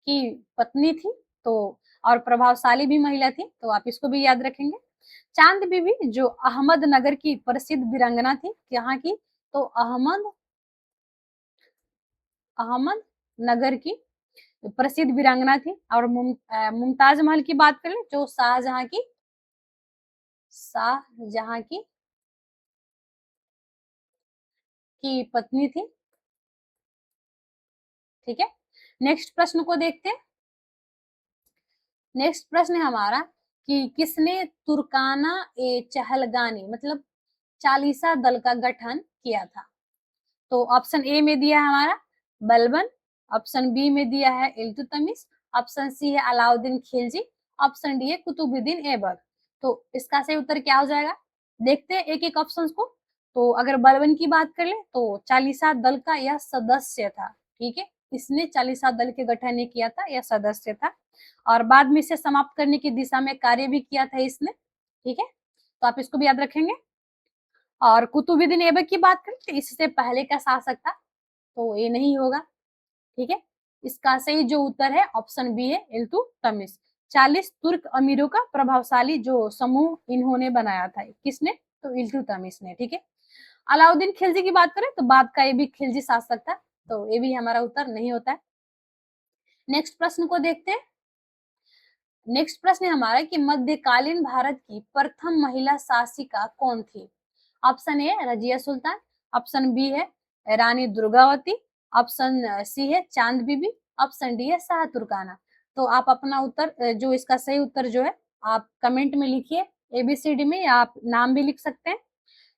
की पत्नी थी, तो और प्रभावशाली भी महिला थी, तो आप इसको भी याद रखेंगे। चांद बीबी जो अहमदनगर की प्रसिद्ध वीरांगना थी, यहाँ की, तो अहमद नगर की प्रसिद्ध वीरांगना थी। और मुमताज महल की बात करें जो शाहजहां की पत्नी थी, ठीक है। नेक्स्ट प्रश्न को देखते हैं। नेक्स्ट प्रश्न है हमारा कि किसने तुर्काना ए चहलगानी मतलब चालीसा दल का गठन किया था? तो ऑप्शन ए में दिया है हमारा बलबन, ऑप्शन बी में दिया है इल्तुतमिश, ऑप्शन सी है अलाउद्दीन खिलजी, ऑप्शन डी है कुतुबुद्दीन ऐबक। तो इसका सही उत्तर क्या हो जाएगा? देखते हैं एक एक ऑप्शन को। तो अगर बलबन की बात कर ले तो चालीसा दल का यह सदस्य था, ठीक है। इसने चालीसा दल के गठन ने किया था, यह सदस्य था, और बाद में इसे समाप्त करने की दिशा में कार्य भी किया था इसने, ठीक है। तो आप इसको भी याद रखेंगे। और कुतुबुद्दीन ऐबक की बात करें तो इससे पहले का शासक था, तो ये नहीं होगा, ठीक है। इसका सही जो उत्तर है ऑप्शन बी है इल्तुतमिश। 40 तुर्क अमीरों का प्रभावशाली जो समूह इन्होंने बनाया था, किसने? तो इल्तुतमिश ने, ठीक है। अलाउद्दीन खिलजी की बात करें तो बाद का ये भी खिलजी शासक था, तो ये भी हमारा उत्तर नहीं होता है। नेक्स्ट प्रश्न को देखते हैं। नेक्स्ट प्रश्न है हमारा कि मध्यकालीन भारत की प्रथम महिला शासिका कौन थी? Option A Razia Sultan, option B है रानी दुर्गावती, ऑप्शन सी है चांद बीबी, ऑप्शन डी है शाह तुर्काना। तो आप अपना उत्तर जो इसका सही उत्तर जो है आप कमेंट में लिखिए, एबीसीडी में, या आप नाम भी लिख सकते हैं।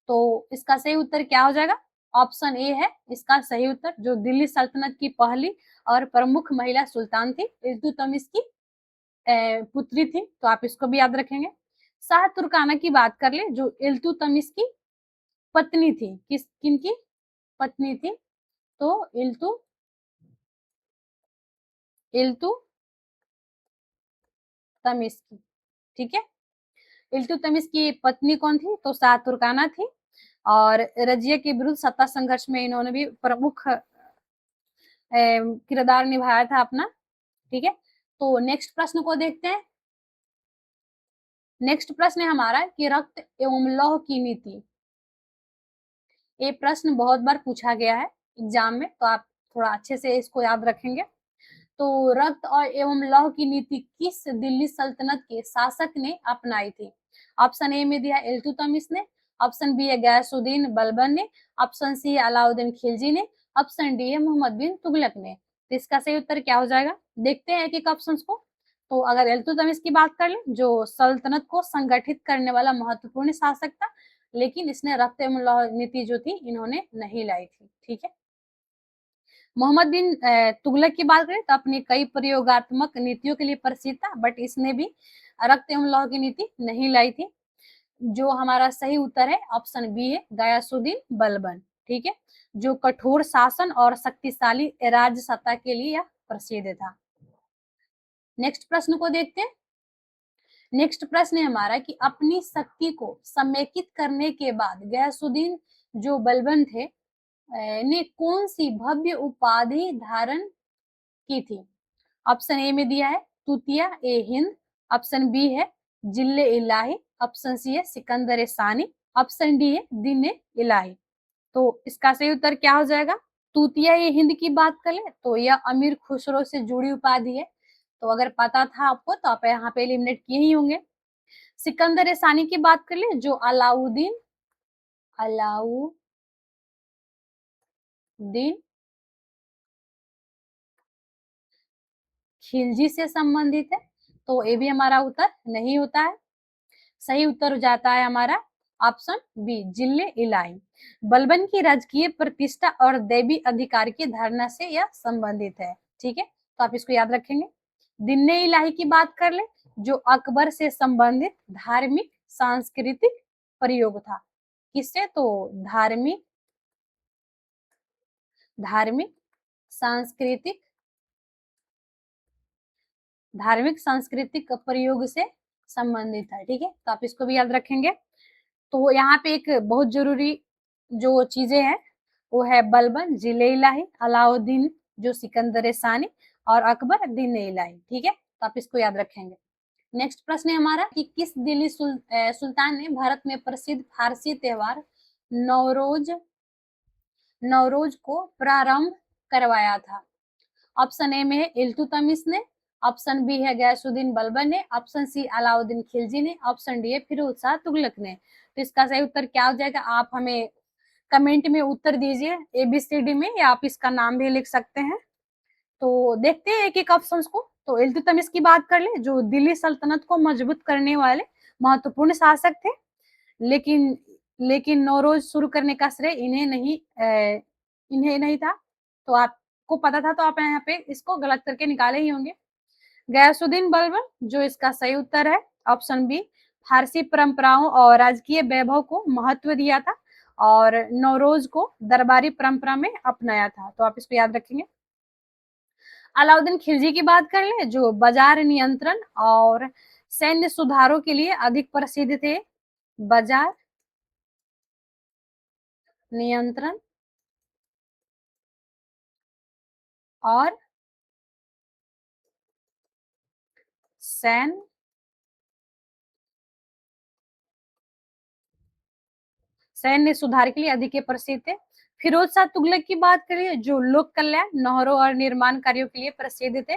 तो इसका सही उत्तर क्या हो जाएगा? ऑप्शन ए है इसका सही उत्तर, जो दिल्ली सल्तनत की पहली और प्रमुख महिला सुल्तान थी, इल्तुतमिश की पुत्री थी, तो आप इसको भी याद रखेंगे। शाह तुर्काना की बात कर ले, जो इल्तुतमिश की पत्नी थी, किनकी पत्नी थी? तो इल्तुतमिश की, ठीक है। इल्तुतमिश की पत्नी कौन थी? तो शाह तुर्काना थी, और रजिया के विरुद्ध सत्ता संघर्ष में इन्होंने भी प्रमुख किरदार निभाया था अपना, ठीक है। तो नेक्स्ट प्रश्न को देखते हैं। नेक्स्ट प्रश्न है हमारा कि रक्त एवं लौह की नीति। ये प्रश्न बहुत बार पूछा गया है एग्जाम में, तो आप थोड़ा अच्छे से इसको याद रखेंगे। तो रक्त और एवं लौह की नीति किस दिल्ली सल्तनत के शासक ने अपनाई थी? ऑप्शन ए में दिया इल्तुतमिश ने, ऑप्शन बी है गयासुद्दीन बलबन ने, ऑप्शन सी है अलाउद्दीन खिलजी ने, ऑप्शन डी है मोहम्मद बिन तुगलक ने। तो इसका सही उत्तर क्या हो जाएगा? देखते हैं एक एक ऑप्शन को। तो अगर इल्तुतमिश की बात कर ले, जो सल्तनत को संगठित करने वाला महत्वपूर्ण शासक था, लेकिन इसने रक्त एवं लौह नीति जो थी इन्होंने नहीं लाई थी, ठीक है। मोहम्मद बिन तुगलक की बात करें तो अपनी कई प्रयोगात्मक नीतियों के लिए प्रसिद्ध था, बट इसने भी रक्त एवं लौह की नीति नहीं लाई थी। जो हमारा सही उत्तर है ऑप्शन बी है गयासुद्दीन बलबन, ठीक है, जो कठोर शासन और शक्तिशाली राज्य सत्ता के लिए यह प्रसिद्ध था। नेक्स्ट प्रश्न को देखते हैं। नेक्स्ट प्रश्न है हमारा कि अपनी शक्ति को समेकित करने के बाद गयासुद्दीन जो बलबन थे ने कौन सी भव्य उपाधि धारण की थी? ऑप्शन ए में दिया है तूतिया ए हिंद, ऑप्शन बी है जिले इलाही, ऑप्शन सी है सिकंदर सानी, ऑप्शन डी है दिन इलाही। तो इसका सही उत्तर क्या हो जाएगा? तूतिया ये हिंद की बात कर ले तो यह अमीर खुसरो से जुड़ी उपाधि है। तो अगर पता था आपको तो आप यहाँ पे एलिमिनेट किए ही होंगे। सिकंदर सानी की बात कर ले जो अलाउद्दीन खिलजी से संबंधित है, तो ये भी हमारा उत्तर नहीं होता है। सही उत्तर हो जाता है हमारा ऑप्शन बी जिले इलाही। बलबन की राजकीय प्रतिष्ठा और दैवी अधिकार की धारणा से यह संबंधित है। ठीक है, तो आप इसको याद रखेंगे। दिन्ने इलाही की बात कर ले जो अकबर से संबंधित धार्मिक सांस्कृतिक प्रयोग था। किससे? तो धार्मिक सांस्कृतिक प्रयोग से संबंधित है। ठीक है, तो आप इसको भी याद रखेंगे। तो यहाँ पे एक बहुत जरूरी जो चीजें हैं वो है बलबन जिले इलाही, अलाउद्दीन जो सिकंदर सानी और अकबर दिन इलाही। ठीक है, तो आप इसको याद रखेंगे। नेक्स्ट प्रश्न है हमारा कि किस दिल्ली सुल्तान ने भारत में प्रसिद्ध फारसी त्योहार नवरोज नवरोज को प्रारंभ करवाया था? ऑप्शन ए में है इल्तुतमिश ने, ऑप्शन बी है गयासुद्दीन बलबन ने, ऑप्शन सी अलाउद्दीन खिलजी ने, ऑप्शन डी है फिरोज शाह तुगलक ने। तो इसका सही उत्तर क्या हो जाएगा? आप हमें कमेंट में उत्तर दीजिए ABCD में, या आप इसका नाम भी लिख सकते हैं। तो देखते हैं एक एक ऑप्शन को। तो इल्तुतमिश की बात कर ले जो दिल्ली सल्तनत को मजबूत करने वाले महत्वपूर्ण शासक थे, लेकिन लेकिन नौरोज शुरू करने का श्रेय इन्हें नहीं था। तो आपको पता था तो आप यहाँ पे इसको गलत करके निकाले ही होंगे। गयासुद्दीन बलबन जो इसका सही उत्तर है ऑप्शन बी, फारसी परंपराओं और राजकीय वैभव को महत्व दिया था और नौरोज को दरबारी परंपरा में अपनाया था। तो आप इसको याद रखेंगे। अलाउद्दीन खिलजी की बात कर ले जो बाजार नियंत्रण और सैन्य सुधारों के लिए अधिक प्रसिद्ध थे। बाजार नियंत्रण और सैन्य सुधार के लिए अधिक प्रसिद्ध थे। फिरोज शाह तुगलक की बात करिए जो लोक कल्याण नहरों और निर्माण कार्यों के लिए प्रसिद्ध थे।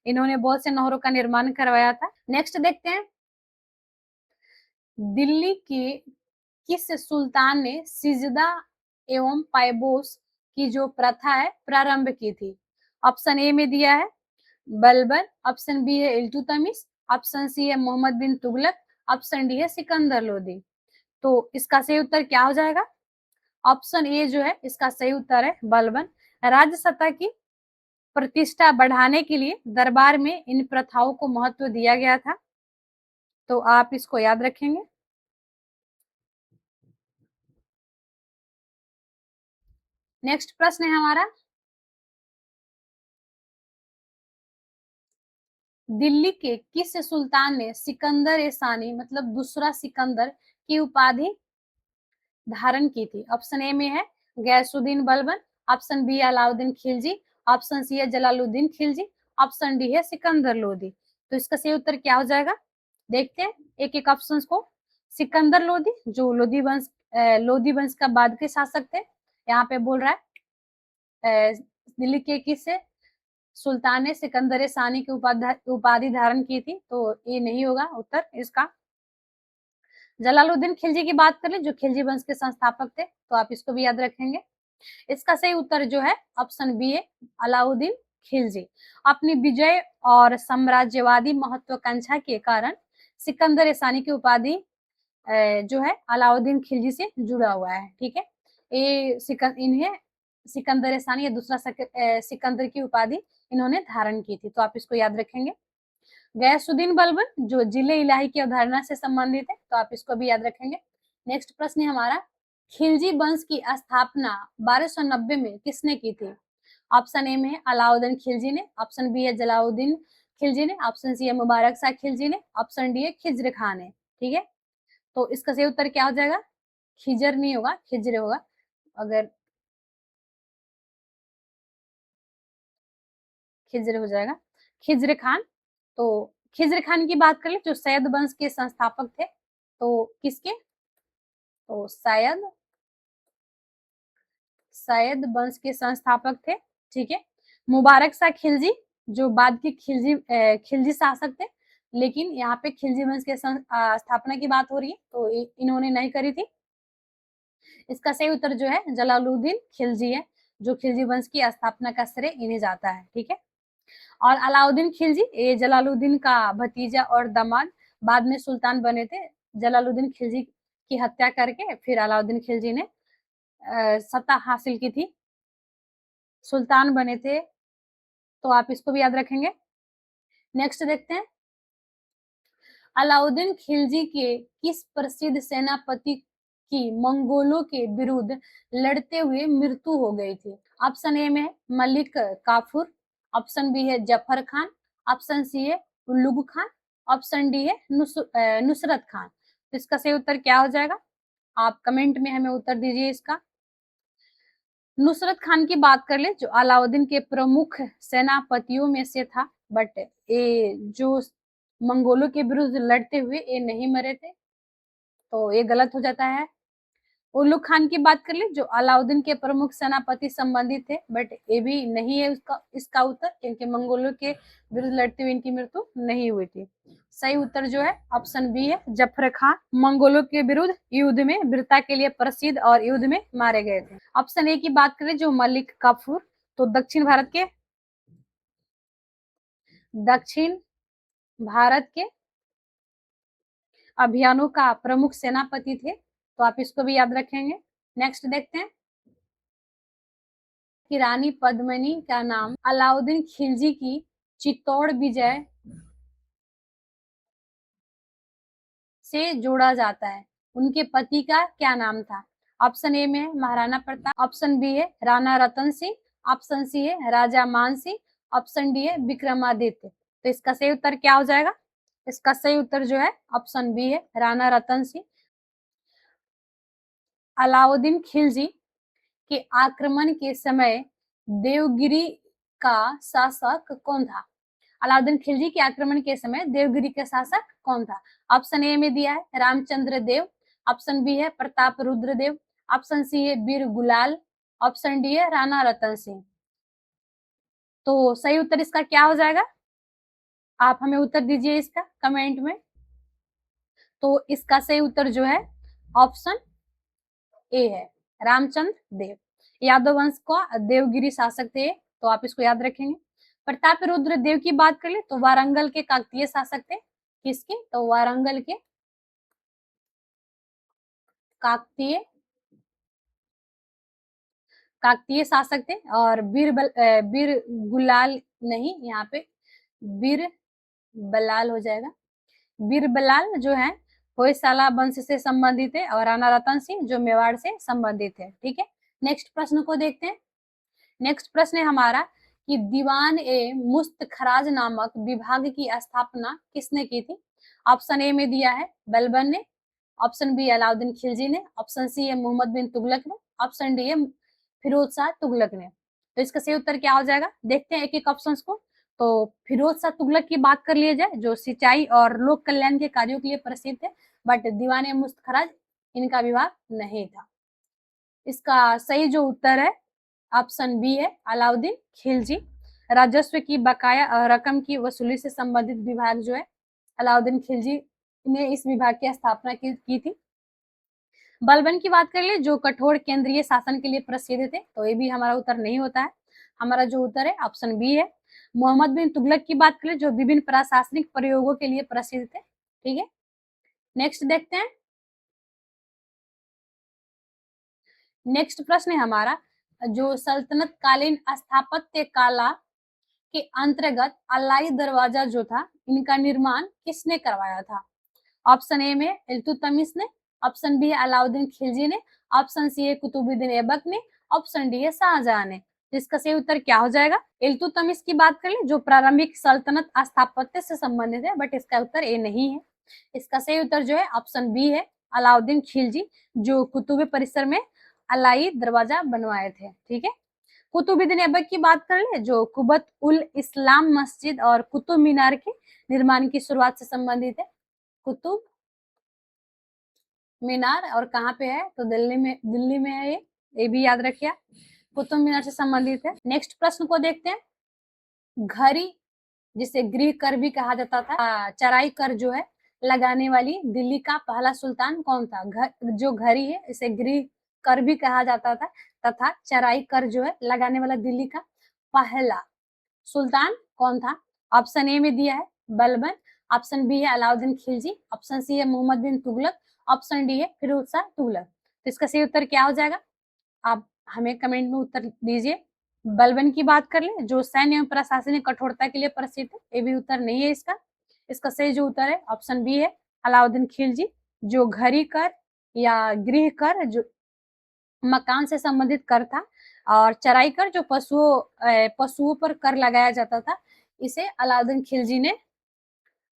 इन्होंने बहुत से नहरों का निर्माण करवाया था। नेक्स्ट देखते हैं दिल्ली के किस सुल्तान ने सिजदा एवं पायबोस की जो प्रथा है प्रारंभ की थी? ऑप्शन ए में दिया है बलबन, ऑप्शन बी है इल्तुतमिश, ऑप्शन सी है मोहम्मद बिन तुगलक, ऑप्शन डी है सिकंदर लोदी। तो इसका सही उत्तर क्या हो जाएगा? ऑप्शन ए जो है इसका सही उत्तर है बलबन। राज्य सत्ता की प्रतिष्ठा बढ़ाने के लिए दरबार में इन प्रथाओं को महत्व दिया गया था। तो आप इसको याद रखेंगे। नेक्स्ट प्रश्न है हमारा दिल्ली के किस सुल्तान ने सिकंदर सानी मतलब दूसरा सिकंदर की उपाधि धारण की थी? ऑप्शन ए में है Ghiyasuddin Balban, option B Alauddin Khilji, option C है जलालुद्दीन खिलजी, ऑप्शन डी है सिकंदर लोदी। तो इसका सही उत्तर क्या हो जाएगा? देखते हैं एक एक ऑप्शन को। सिकंदर लोदी जो लोधी वंश का बाद के शासक थे। यहाँ पे बोल रहा है दिल्ली के किस सुल्तान ने सिकंदर सानी की उपाधि धारण की थी? तो ये नहीं होगा उत्तर इसका। जलालुद्दीन खिलजी की बात करें जो खिलजी वंश के संस्थापक थे, तो आप इसको भी याद रखेंगे। इसका सही उत्तर जो है ऑप्शन बी है अलाउद्दीन खिलजी। अपनी विजय और साम्राज्यवादी महत्वाकांक्षा के कारण सिकंदर सानी की उपाधि जो है अलाउद्दीन खिलजी से जुड़ा हुआ है। ठीक है, इन्हें सिकंदर सानी या दूसरा सिकंदर की उपाधि इन्होंने धारण की थी। तो आप इसको याद रखेंगे। गयासुद्दीन बलबन जो जिले इलाही की अवधारणा से संबंधित है, तो आप इसको भी याद रखेंगे। नेक्स्ट प्रश्न है हमारा खिलजी वंश की स्थापना 1290 में किसने की थी? ऑप्शन ए में है अलाउद्दीन खिलजी ने, ऑप्शन बी है जलालुद्दीन खिलजी ने, ऑप्शन सी है मुबारक शाह खिलजी ने, ऑप्शन डी है खिज्र खान है। ठीक है, तो इसका सही उत्तर क्या हो जाएगा? खिजर नहीं होगा, खिज्र होगा। अगर खिज्र हो जाएगा, खिज्र खान। तो खिज्र खान की बात कर ले जो सैयद वंश के संस्थापक थे, तो किसके? तो सैयद वंश के संस्थापक थे। ठीक है, मुबारक शाह खिलजी जो बाद के खिलजी शासक थे, लेकिन यहाँ पे खिलजी वंश के स्थापना की बात हो रही है, तो इन्होंने नहीं करी थी। इसका सही उत्तर जो है जलालुद्दीन खिलजी है, जो खिलजी वंश की स्थापना का श्रेय इन्हें जाता है। ठीक है, और अलाउद्दीन खिलजी ये जलालुद्दीन का भतीजा और दामाद, बाद में सुल्तान बने थे। जलालुद्दीन खिलजी की हत्या करके फिर अलाउद्दीन खिलजी ने सत्ता हासिल की थी, सुल्तान बने थे। तो आप इसको भी याद रखेंगे। नेक्स्ट देखते हैं, अलाउद्दीन खिलजी के किस प्रसिद्ध सेनापति की मंगोलों के विरुद्ध लड़ते हुए मृत्यु हो गई थी? ऑप्शन ए में मलिक काफूर, ऑप्शन बी है जफर खान, ऑप्शन सी है उल्लुग खान, ऑप्शन डी है नुसरत खान। तो इसका सही उत्तर क्या हो जाएगा? आप कमेंट में हमें उत्तर दीजिए इसका। नुसरत खान की बात कर ले जो अलाउद्दीन के प्रमुख सेनापतियों में से था, बट ये जो मंगोलों के विरुद्ध लड़ते हुए ये नहीं मरे थे, तो ये गलत हो जाता है। उल्लू खान की बात कर ले जो अलाउद्दीन के प्रमुख सेनापति संबंधित थे, बट ये भी नहीं है उसका इसका उत्तर, क्योंकि मंगोलों के विरुद्ध लड़ते हुए इनकी मृत्यु नहीं हुई थी। सही उत्तर जो है ऑप्शन बी है जफर खान, मंगोलों के विरुद्ध युद्ध में वीरता के लिए प्रसिद्ध और युद्ध में मारे गए थे। ऑप्शन ए की बात करें जो मलिक काफूर, तो दक्षिण भारत के अभियानों का प्रमुख सेनापति थे, तो आप इसको भी याद रखेंगे। नेक्स्ट देखते हैं कि रानी पद्मिनी का नाम अलाउद्दीन खिलजी की चित्तौड़ विजय से जोड़ा जाता है, उनके पति का क्या नाम था? ऑप्शन ए में महाराणा प्रताप, ऑप्शन बी है राणा रतन सिंह, ऑप्शन सी है राजा मान सिंह, ऑप्शन डी है विक्रमादित्य। तो इसका सही उत्तर क्या हो जाएगा? इसका सही उत्तर जो है ऑप्शन बी है राणा रतन सिंह। अलाउद्दीन खिलजी के आक्रमण के समय देवगिरी का शासक कौन था? अलाउद्दीन खिलजी के आक्रमण के समय देवगिरी का शासक कौन था? ऑप्शन ए में दिया है रामचंद्र देव, ऑप्शन बी है प्रताप रुद्र देव, ऑप्शन सी है बीर गुलाल, ऑप्शन डी है राणा रतन सिंह। तो सही उत्तर इसका क्या हो जाएगा? आप हमें उत्तर दीजिए इसका कमेंट में। तो इसका सही उत्तर जो है ऑप्शन ए है रामचंद्र देव। यादव वंश का देवगिरी शासक थे, तो आप इसको याद रखेंगे। प्रताप रुद्र देव की बात कर ले तो वारंगल के काकतीय शासक थे। किसके? तो वारंगल के काकतीय काकतीय शासक थे। और बीर गुलाल नहीं, यहाँ पे बीर बलाल हो जाएगा। बीर बलाल जो है होयसाला वंश से संबंधित है, और राणा रतन सिंह जो मेवाड़ से संबंधित है। ठीक है, नेक्स्ट प्रश्न को देखते हैं। नेक्स्ट प्रश्न है हमारा कि दीवान ए मुस्त खराज नामक विभाग की स्थापना किसने की थी? ऑप्शन ए में दिया है बलबन ने, ऑप्शन बी अलाउद्दीन खिलजी ने, ऑप्शन सी है मोहम्मद बिन तुगलक ने, ऑप्शन डी है फिरोज शाह तुगलक ने। तो इसका सही उत्तर क्या हो जाएगा? देखते हैं एक एक ऑप्शन को। तो फिरोज शाह तुगलक की बात कर लिया जाए जो सिंचाई और लोक कल्याण के कार्यों के लिए प्रसिद्ध है, बट दीवान ए मुस्त खराज इनका विभाग नहीं था। इसका सही जो उत्तर है ऑप्शन बी है अलाउद्दीन खिलजी। राजस्व की बकाया रकम की वसूली से संबंधित विभाग जो है अलाउद्दीन खिलजी ने इस विभाग की स्थापना की थी। बलबन की बात कर ले जो कठोर केंद्रीय शासन के लिए प्रसिद्ध थे, तो ये भी हमारा उत्तर नहीं होता है। हमारा जो उत्तर है ऑप्शन बी है। मोहम्मद बिन तुगलक की बात करें जो विभिन्न प्रशासनिक प्रयोगों के लिए प्रसिद्ध थे। ठीक है, नेक्स्ट देखते हैं। नेक्स्ट प्रश्न है हमारा जो सल्तनत कालीन स्थापत्य कला के अंतर्गत अलाई दरवाजा जो था इनका निर्माण किसने करवाया था? ऑप्शन ए में इल्तुतमिश ने, ऑप्शन बी है अलाउद्दीन खिलजी ने, ऑप्शन सी है कुतुबुद्दीन ऐबक ने, ऑप्शन डी है शाहजहां ने। तो इसका सही उत्तर क्या हो जाएगा? इल्तुतमिश की बात कर ले जो प्रारंभिक सल्तनत स्थापत्य से संबंधित है, बट इसका उत्तर ए नहीं है। इसका सही उत्तर जो है ऑप्शन बी है, अलाउद्दीन खिलजी, जो कुतुब परिसर में अलाई दरवाजा बनवाए थे। ठीक है, कुतुबुद्दीन ऐबक की बात कर ले जो कुबत उल इस्लाम मस्जिद और कुतुब मीनार के निर्माण की शुरुआत से संबंधित है। कुतुब मीनार और कहाँ पे है? तो दिल्ली में है ये भी याद रखिए। कुतुब मीनार से संबंधित है। नेक्स्ट प्रश्न को देखते हैं। घड़ी जिसे गृह कर भी कहा जाता था, चराई कर जो है लगाने वाली दिल्ली का पहला सुल्तान कौन था? जो घड़ी है इसे गृह कर भी कहा जाता था तथा चराई कर जो है लगाने वाला दिल्ली का पहला सुल्तान कौन था? ऑप्शन ए में दिया है बलबन, ऑप्शन बी है अलाउद्दीन खिलजी, ऑप्शन सी है मोहम्मद बिन तुगलक, ऑप्शन डी है फिरोज शाह तुगलक। तो इसका सही उत्तर क्या हो जाएगा? आप हमें कमेंट में उत्तर दीजिए। बलबन की बात कर ले जो सैन्य एवं प्रशासनिक कठोरता के लिए प्रसिद्ध है, ये भी उत्तर नहीं है इसका। इसका सही जो उत्तर है ऑप्शन बी है अलाउद्दीन खिलजी, जो घड़ी कर या गृह कर जो मकान से संबंधित कर था, और चराई कर जो पशुओं पर कर लगाया जाता था, इसे अलाउद्दीन खिलजी ने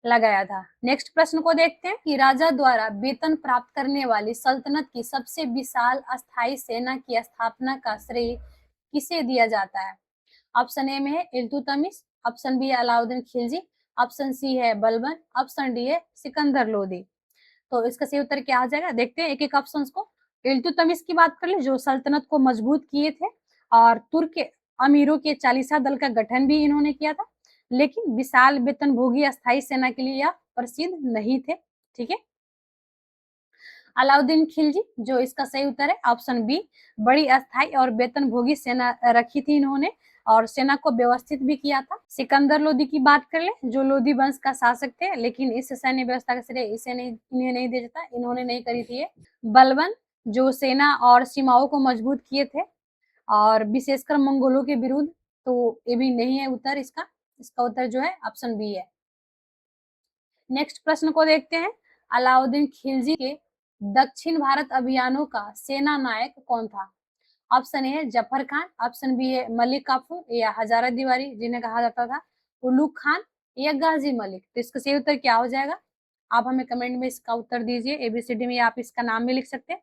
लगाया था। नेक्स्ट प्रश्न को देखते हैं कि राजा द्वारा वेतन प्राप्त करने वाली सल्तनत की सबसे विशाल अस्थायी सेना की स्थापना का श्रेय किसे दिया जाता है? ऑप्शन ए में है इल्तुतमिश, ऑप्शन बी है अलाउद्दीन खिलजी, ऑप्शन सी है बलबन, ऑप्शन डी है सिकंदर लोदी। तो इसका सही उत्तर क्या आ जाएगा? देखते हैं एक एक ऑप्शन को। इल्तुतमिश की बात कर ले जो सल्तनत को मजबूत किए थे और तुर्क के अमीरों के चालीसा दल का गठन भी इन्होंने किया था, लेकिन विशाल वेतन भोगी अस्थायी सेना के लिए यह प्रसिद्ध नहीं थे। ठीक है, अलाउद्दीन खिलजी जो इसका सही उत्तर है ऑप्शन बी, बड़ी अस्थायी और वेतन भोगी सेना रखी थी इन्होंने और सेना को व्यवस्थित भी किया था। सिकंदर लोदी की बात कर ले जो लोदी वंश का शासक थे, लेकिन इस सैन्य व्यवस्था का श्रेय इन्हें नहीं दिया जाता, इन्होंने नहीं करी थी ये। बलबन जो सेना और सीमाओं को मजबूत किए थे और विशेषकर मंगोलों के विरुद्ध, तो ये भी नहीं है उत्तर इसका। इसका उत्तर जो है ऑप्शन बी है। नेक्स्ट प्रश्न को देखते हैं। अलाउद्दीन खिलजी के दक्षिण भारत अभियानों का सेना नायक कौन था? ऑप्शन ए है जफर खान, ऑप्शन बी है मलिक काफूर या हजारा दीवारी जिन्हें कहा जाता था, उलूग खान या गाजी मलिक। तो इसका सही उत्तर क्या हो जाएगा? आप हमें कमेंट में इसका उत्तर दीजिए। एबीसीडी में आप इसका नाम भी लिख सकते हैं।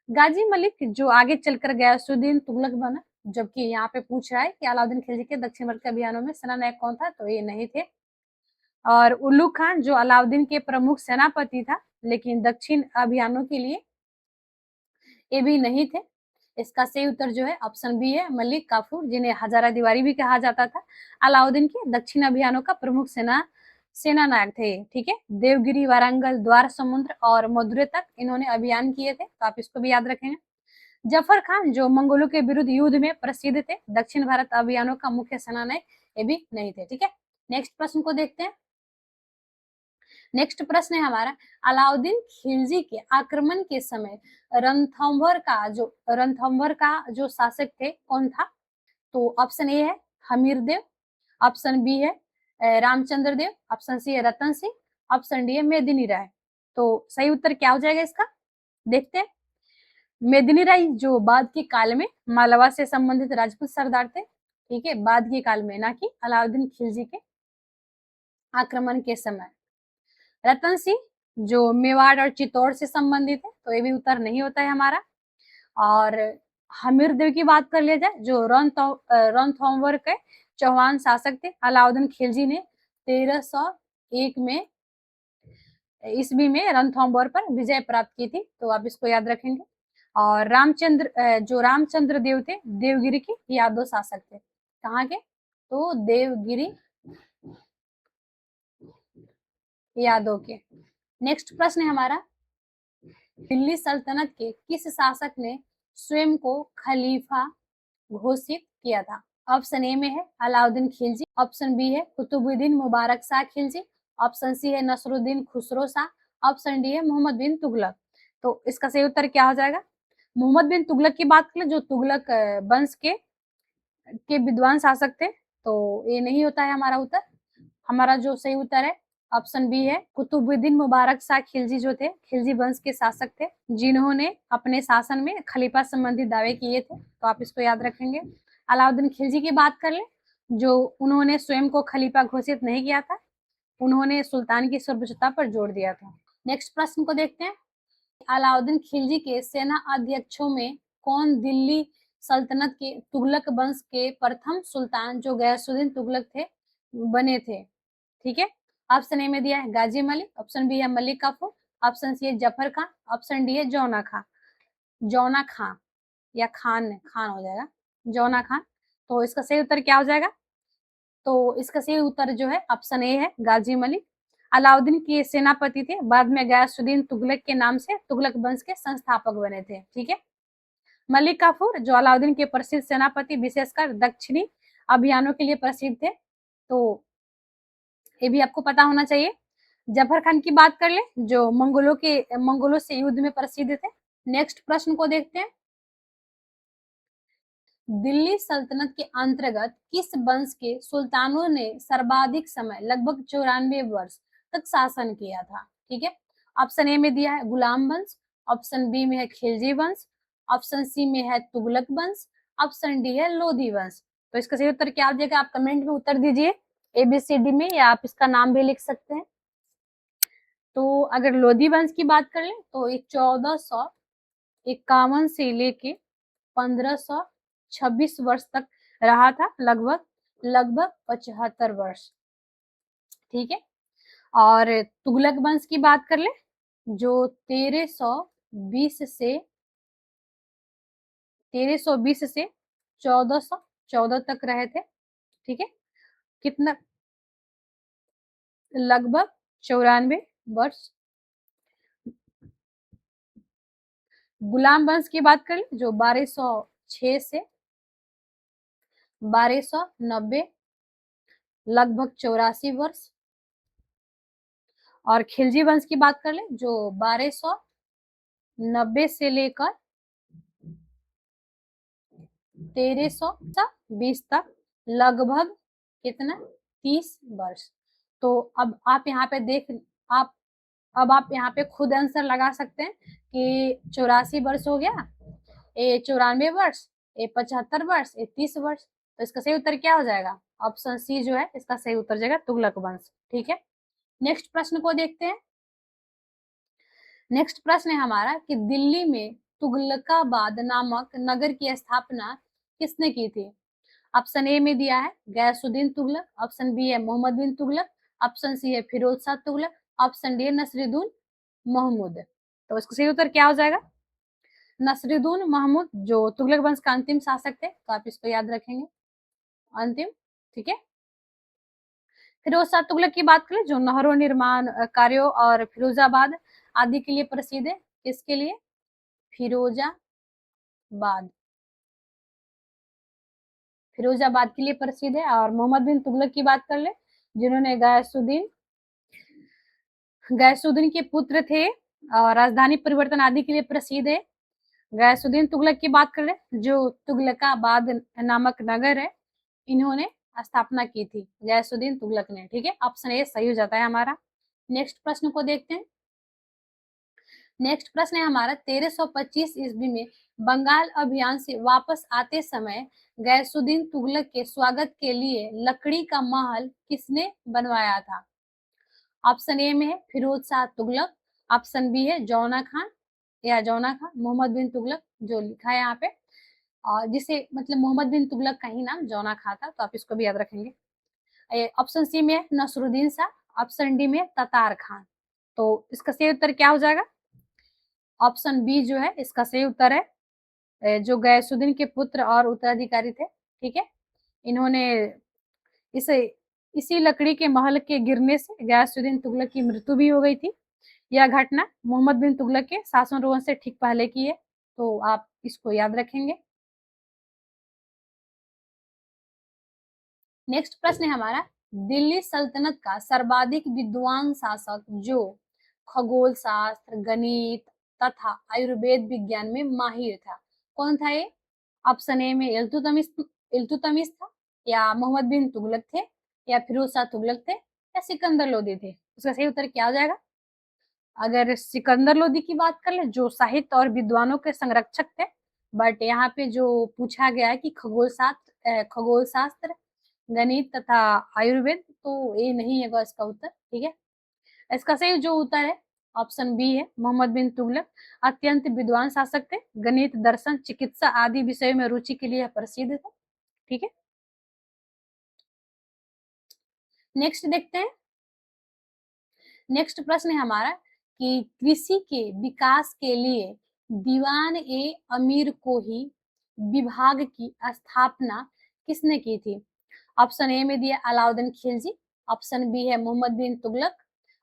गाजी मलिक जो आगे चलकर गयासुद्दीन तुगलक बना, जबकि यहाँ पे पूछ रहा है कि अलाउद्दीन खिलजी के दक्षिण भारत के अभियानों में सेना नायक कौन था, तो ये नहीं थे। और उल्लू खान जो अलाउद्दीन के प्रमुख सेनापति था, लेकिन दक्षिण अभियानों के लिए ये भी नहीं थे। इसका सही उत्तर जो है ऑप्शन बी है मलिक काफूर, जिन्हें हजारा दीवारी भी कहा जाता था। अलाउद्दीन के दक्षिण अभियानों का प्रमुख सेना नायक थे। ठीक है, देवगिरी, वारंगल, द्वार समुद्र और मदुरै तक इन्होंने अभियान किए थे, तो आप इसको भी याद रखेंगे। जफर खान जो मंगोलों के विरुद्ध युद्ध में प्रसिद्ध थे, दक्षिण भारत अभियानों का मुख्य सेनानायक ये भी नहीं थे। ठीक है, नेक्स्ट प्रश्न को देखते हैं। नेक्स्ट प्रश्न है हमारा, अलाउद्दीन खिलजी के आक्रमण के समय रणथंभौर का जो शासक थे कौन था? तो ऑप्शन ए है हमीर देव, ऑप्शन बी है रामचंद्र देव, ऑप्शन सी है रतन सिंह, ऑप्शन डी है मेदिनी राय। तो सही उत्तर क्या हो जाएगा इसका? देखते हैं। मेदिनी राय जो बाद के काल में मालवा से संबंधित राजपूत सरदार थे। ठीक है, बाद के काल में, ना कि अलाउद्दीन खिलजी के आक्रमण के समय। रतन सिंह जो मेवाड़ और चित्तौड़ से संबंधित है, तो ये भी उत्तर नहीं होता है हमारा। और हमीर देव की बात कर लिया जाए जो रणथंभौर के चौहान शासक थे। अलाउद्दीन खिलजी ने 1301 में ईस्वी में रणथंभौर पर विजय प्राप्त की थी, तो आप इसको याद रखेंगे। और रामचंद्र देव थे, देवगिरी के यादव शासक थे। कहाँ के? तो देवगिरी यादव के। नेक्स्ट प्रश्न है हमारा, दिल्ली सल्तनत के किस शासक ने स्वयं को खलीफा घोषित किया था? ऑप्शन ए में है अलाउद्दीन खिलजी, ऑप्शन बी है कुतुबुद्दीन मुबारक शाह खिलजी, ऑप्शन सी है नसरुद्दीन खुसरो शाह, ऑप्शन डी है मोहम्मद बिन तुगलक। तो इसका सही उत्तर क्या हो जाएगा? मोहम्मद बिन तुगलक की बात करें जो तुगलक वंश के विद्वान शासक थे, तो ये नहीं होता है हमारा उत्तर। हमारा जो सही उत्तर है ऑप्शन बी है कुतुबुद्दीन मुबारक शाह खिलजी, जो थे खिलजी वंश के शासक थे, जिन्होंने अपने शासन में खलीफा संबंधी दावे किए थे, तो आप इसको याद रखेंगे। अलाउद्दीन खिलजी की बात कर ले, जो उन्होंने स्वयं को खलीफा घोषित नहीं किया था, उन्होंने सुल्तान की सर्वोच्चता पर जोर दिया था। नेक्स्ट प्रश्न को देखते हैं, अलाउद्दीन खिलजी के सेना अध्यक्षों में कौन दिल्ली सल्तनत के तुगलक वंश के प्रथम सुल्तान जो गयासुद्दीन तुगलक थे बने थे? ठीक है, ऑप्शन ए में दिया है गाजी मलिक, ऑप्शन बी है मलिक काफूर, ऑप्शन सी है जफर खान, ऑप्शन डी है जौना खान। जौना खान या खान हो जाएगा, जौना खान। तो इसका सही उत्तर क्या हो जाएगा? तो इसका सही उत्तर जो है ऑप्शन ए है गाजी मलिक। अलाउद्दीन के सेनापति थे, बाद में गयासुद्दीन तुगलक के नाम से तुगलक वंश के संस्थापक बने थे। ठीक है, मलिक काफूर जो अलाउद्दीन के प्रसिद्ध सेनापति, विशेषकर दक्षिणी अभियानों के लिए प्रसिद्ध थे, तो ये भी आपको पता होना चाहिए। जफर खान की बात कर ले, जो मंगोलों से युद्ध में प्रसिद्ध थे। नेक्स्ट प्रश्न को देखते हैं, दिल्ली सल्तनत के अंतर्गत किस वंश के सुल्तानों ने सर्वाधिक समय लगभग 94 वर्ष तक शासन किया था? ठीक है, ऑप्शन ए में दिया है गुलाम वंश, ऑप्शन बी में है खिलजी वंश, ऑप्शन सी में है तुगलक वंश, ऑप्शन डी है लोधी वंश। तो इसका सही उत्तर क्या हो जाएगा? आप कमेंट में उत्तर दीजिए ABCD में, या आप इसका नाम भी लिख सकते हैं। तो अगर लोधी वंश की बात कर ले तो ये 1451 से लेके 1526 वर्ष तक रहा था, लगभग 75 वर्ष। ठीक है, और तुगलक वंश की बात कर ले, जो 1320 से 1414 तक रहे थे। ठीक है, कितना? लगभग 94 वर्ष। गुलाम वंश की बात कर ले, जो 1206 से 1290, लगभग 84 वर्ष। और खिलजी वंश की बात कर ले, जो 1290 से लेकर 1320 तक, लगभग कितना? 30 वर्ष। तो अब आप यहाँ पे आप अब आप यहाँ पे खुद आंसर लगा सकते हैं कि 84 वर्ष हो गया, ये 94 वर्ष, ये 75 वर्ष, ये 30 वर्ष। तो इसका सही उत्तर क्या हो जाएगा? ऑप्शन सी जो है इसका सही उत्तर जाएगा तुगलक वंश। ठीक है, नेक्स्ट प्रश्न को देखते हैं। नेक्स्ट प्रश्न है हमारा कि दिल्ली में तुगलकाबाद नामक नगर की स्थापना किसने की थी? ऑप्शन ए में दिया है गयासुद्दीन तुगलक, ऑप्शन बी है मोहम्मद बिन तुगलक, ऑप्शन सी है फिरोज शाह तुगलक, ऑप्शन डी है नसरुद्दीन महमूद। तो इसका सही उत्तर क्या हो जाएगा? नसरुद्दीन महमूद, जो तुगलक वंश का अंतिम शासक थे, तो आप इसको याद रखेंगे, अंतिम। ठीक है, फिरोज शाह तुगलक की बात करें, जो नहरों निर्माण कार्यों और फिरोजाबाद आदि के लिए प्रसिद्ध है। किसके लिए? फिरोजाबाद, फिरोजाबाद के लिए प्रसिद्ध है। और मोहम्मद बिन तुगलक की बात कर ले, जिन्होंने गयासुद्दीन के पुत्र थे, और राजधानी परिवर्तन आदि के लिए प्रसिद्ध है। गयासुद्दीन तुगलक की बात कर ले, जो तुगलकाबाद नामक नगर है, इन्होंने स्थापना की थी, गयासुद्दीन तुगलक ने। ठीक है, ऑप्शन ए सही हो जाता है हमारा। नेक्स्ट प्रश्न को देखते हैं। नेक्स्ट प्रश्न है हमारा 1325 ईस्वी में बंगाल अभियान से वापस आते समय गयासुद्दीन तुगलक के स्वागत के लिए लकड़ी का महल किसने बनवाया था? ऑप्शन ए में है फिरोज शाह तुगलक, ऑप्शन बी है जौना खान मोहम्मद बिन तुगलक, जो लिखा है यहाँ पे, और जिसे मतलब मोहम्मद बिन तुगलक का ही नाम जौना खान था, तो आप इसको भी याद रखेंगे। ऑप्शन सी में है नसरुद्दीन शाह, ऑप्शन डी में ततार खान। तो इसका सही उत्तर क्या हो जाएगा? ऑप्शन बी जो है इसका सही उत्तर है, जो गयासुद्दीन के पुत्र और उत्तराधिकारी थे। ठीक है, इन्होंने इसे इसी लकड़ी के महल के गिरने से गयासुद्दीन तुगलक की मृत्यु भी हो गई थी। यह घटना मोहम्मद बिन तुगलक के शासन रोहन से ठीक पहले की है, तो आप इसको याद रखेंगे। नेक्स्ट प्रश्न है हमारा, दिल्ली सल्तनत का सर्वाधिक विद्वान शासक जो खगोल शास्त्र, गणित तथा आयुर्वेद विज्ञान में माहिर था, कौन था ये? ऑप्शन ए में इल्तुतमिश था, या मोहम्मद बिन तुगलक थे, या फिरोज शाह तुगलक थे, या सिकंदर लोदी थे। उसका सही उत्तर क्या हो जाएगा? अगर सिकंदर लोदी की बात कर ले, जो साहित्य और विद्वानों के संरक्षक थे, बट यहाँ पे जो पूछा गया है कि खगोल शास्त्र खगोल शास्त्र, गणित तथा आयुर्वेद, तो ये नहीं है इसका उत्तर, ठीक है। इसका सही जो उत्तर है ऑप्शन बी है, मोहम्मद बिन तुगलक अत्यंत विद्वान शासक थे, गणित, दर्शन, चिकित्सा आदि विषयों में रुचि के लिए प्रसिद्ध थे, ठीक है। नेक्स्ट देखते हैं। नेक्स्ट प्रश्न है हमारा कि कृषि के विकास के लिए दीवान ए अमीर को ही विभाग की स्थापना किसने की थी? ऑप्शन ए में दिया अलाउद्दीन खिलजी, ऑप्शन बी है मोहम्मद बिन तुगलक,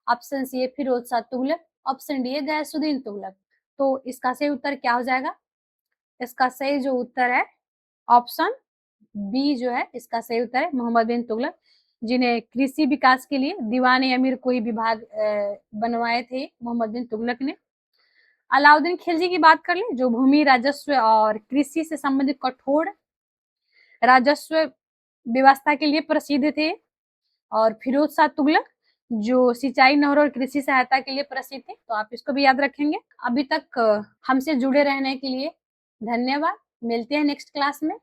ऑप्शन सी है फिरोज शाह तुगलक, ऑप्शन डी है गयासुद्दीन तुगलक। तो इसका सही उत्तर क्या हो जाएगा? इसका सही जो उत्तर है ऑप्शन बी जो है इसका सही उत्तर है, मोहम्मद बिन तुगलक, जिन्हें कृषि विकास के लिए दीवान अमीर कोई विभाग बनवाए थे मोहम्मद बिन तुगलक ने। अलाउद्दीन खिलजी की बात कर ले, जो भूमि राजस्व और कृषि से संबंधित कठोर राजस्व व्यवस्था के लिए प्रसिद्ध थे, और फिरोज शाह तुगलक जो सिंचाई, नहर और कृषि सहायता के लिए प्रसिद्ध थे। तो आप इसको भी याद रखेंगे। अभी तक हमसे जुड़े रहने के लिए धन्यवाद। मिलते हैं नेक्स्ट क्लास में।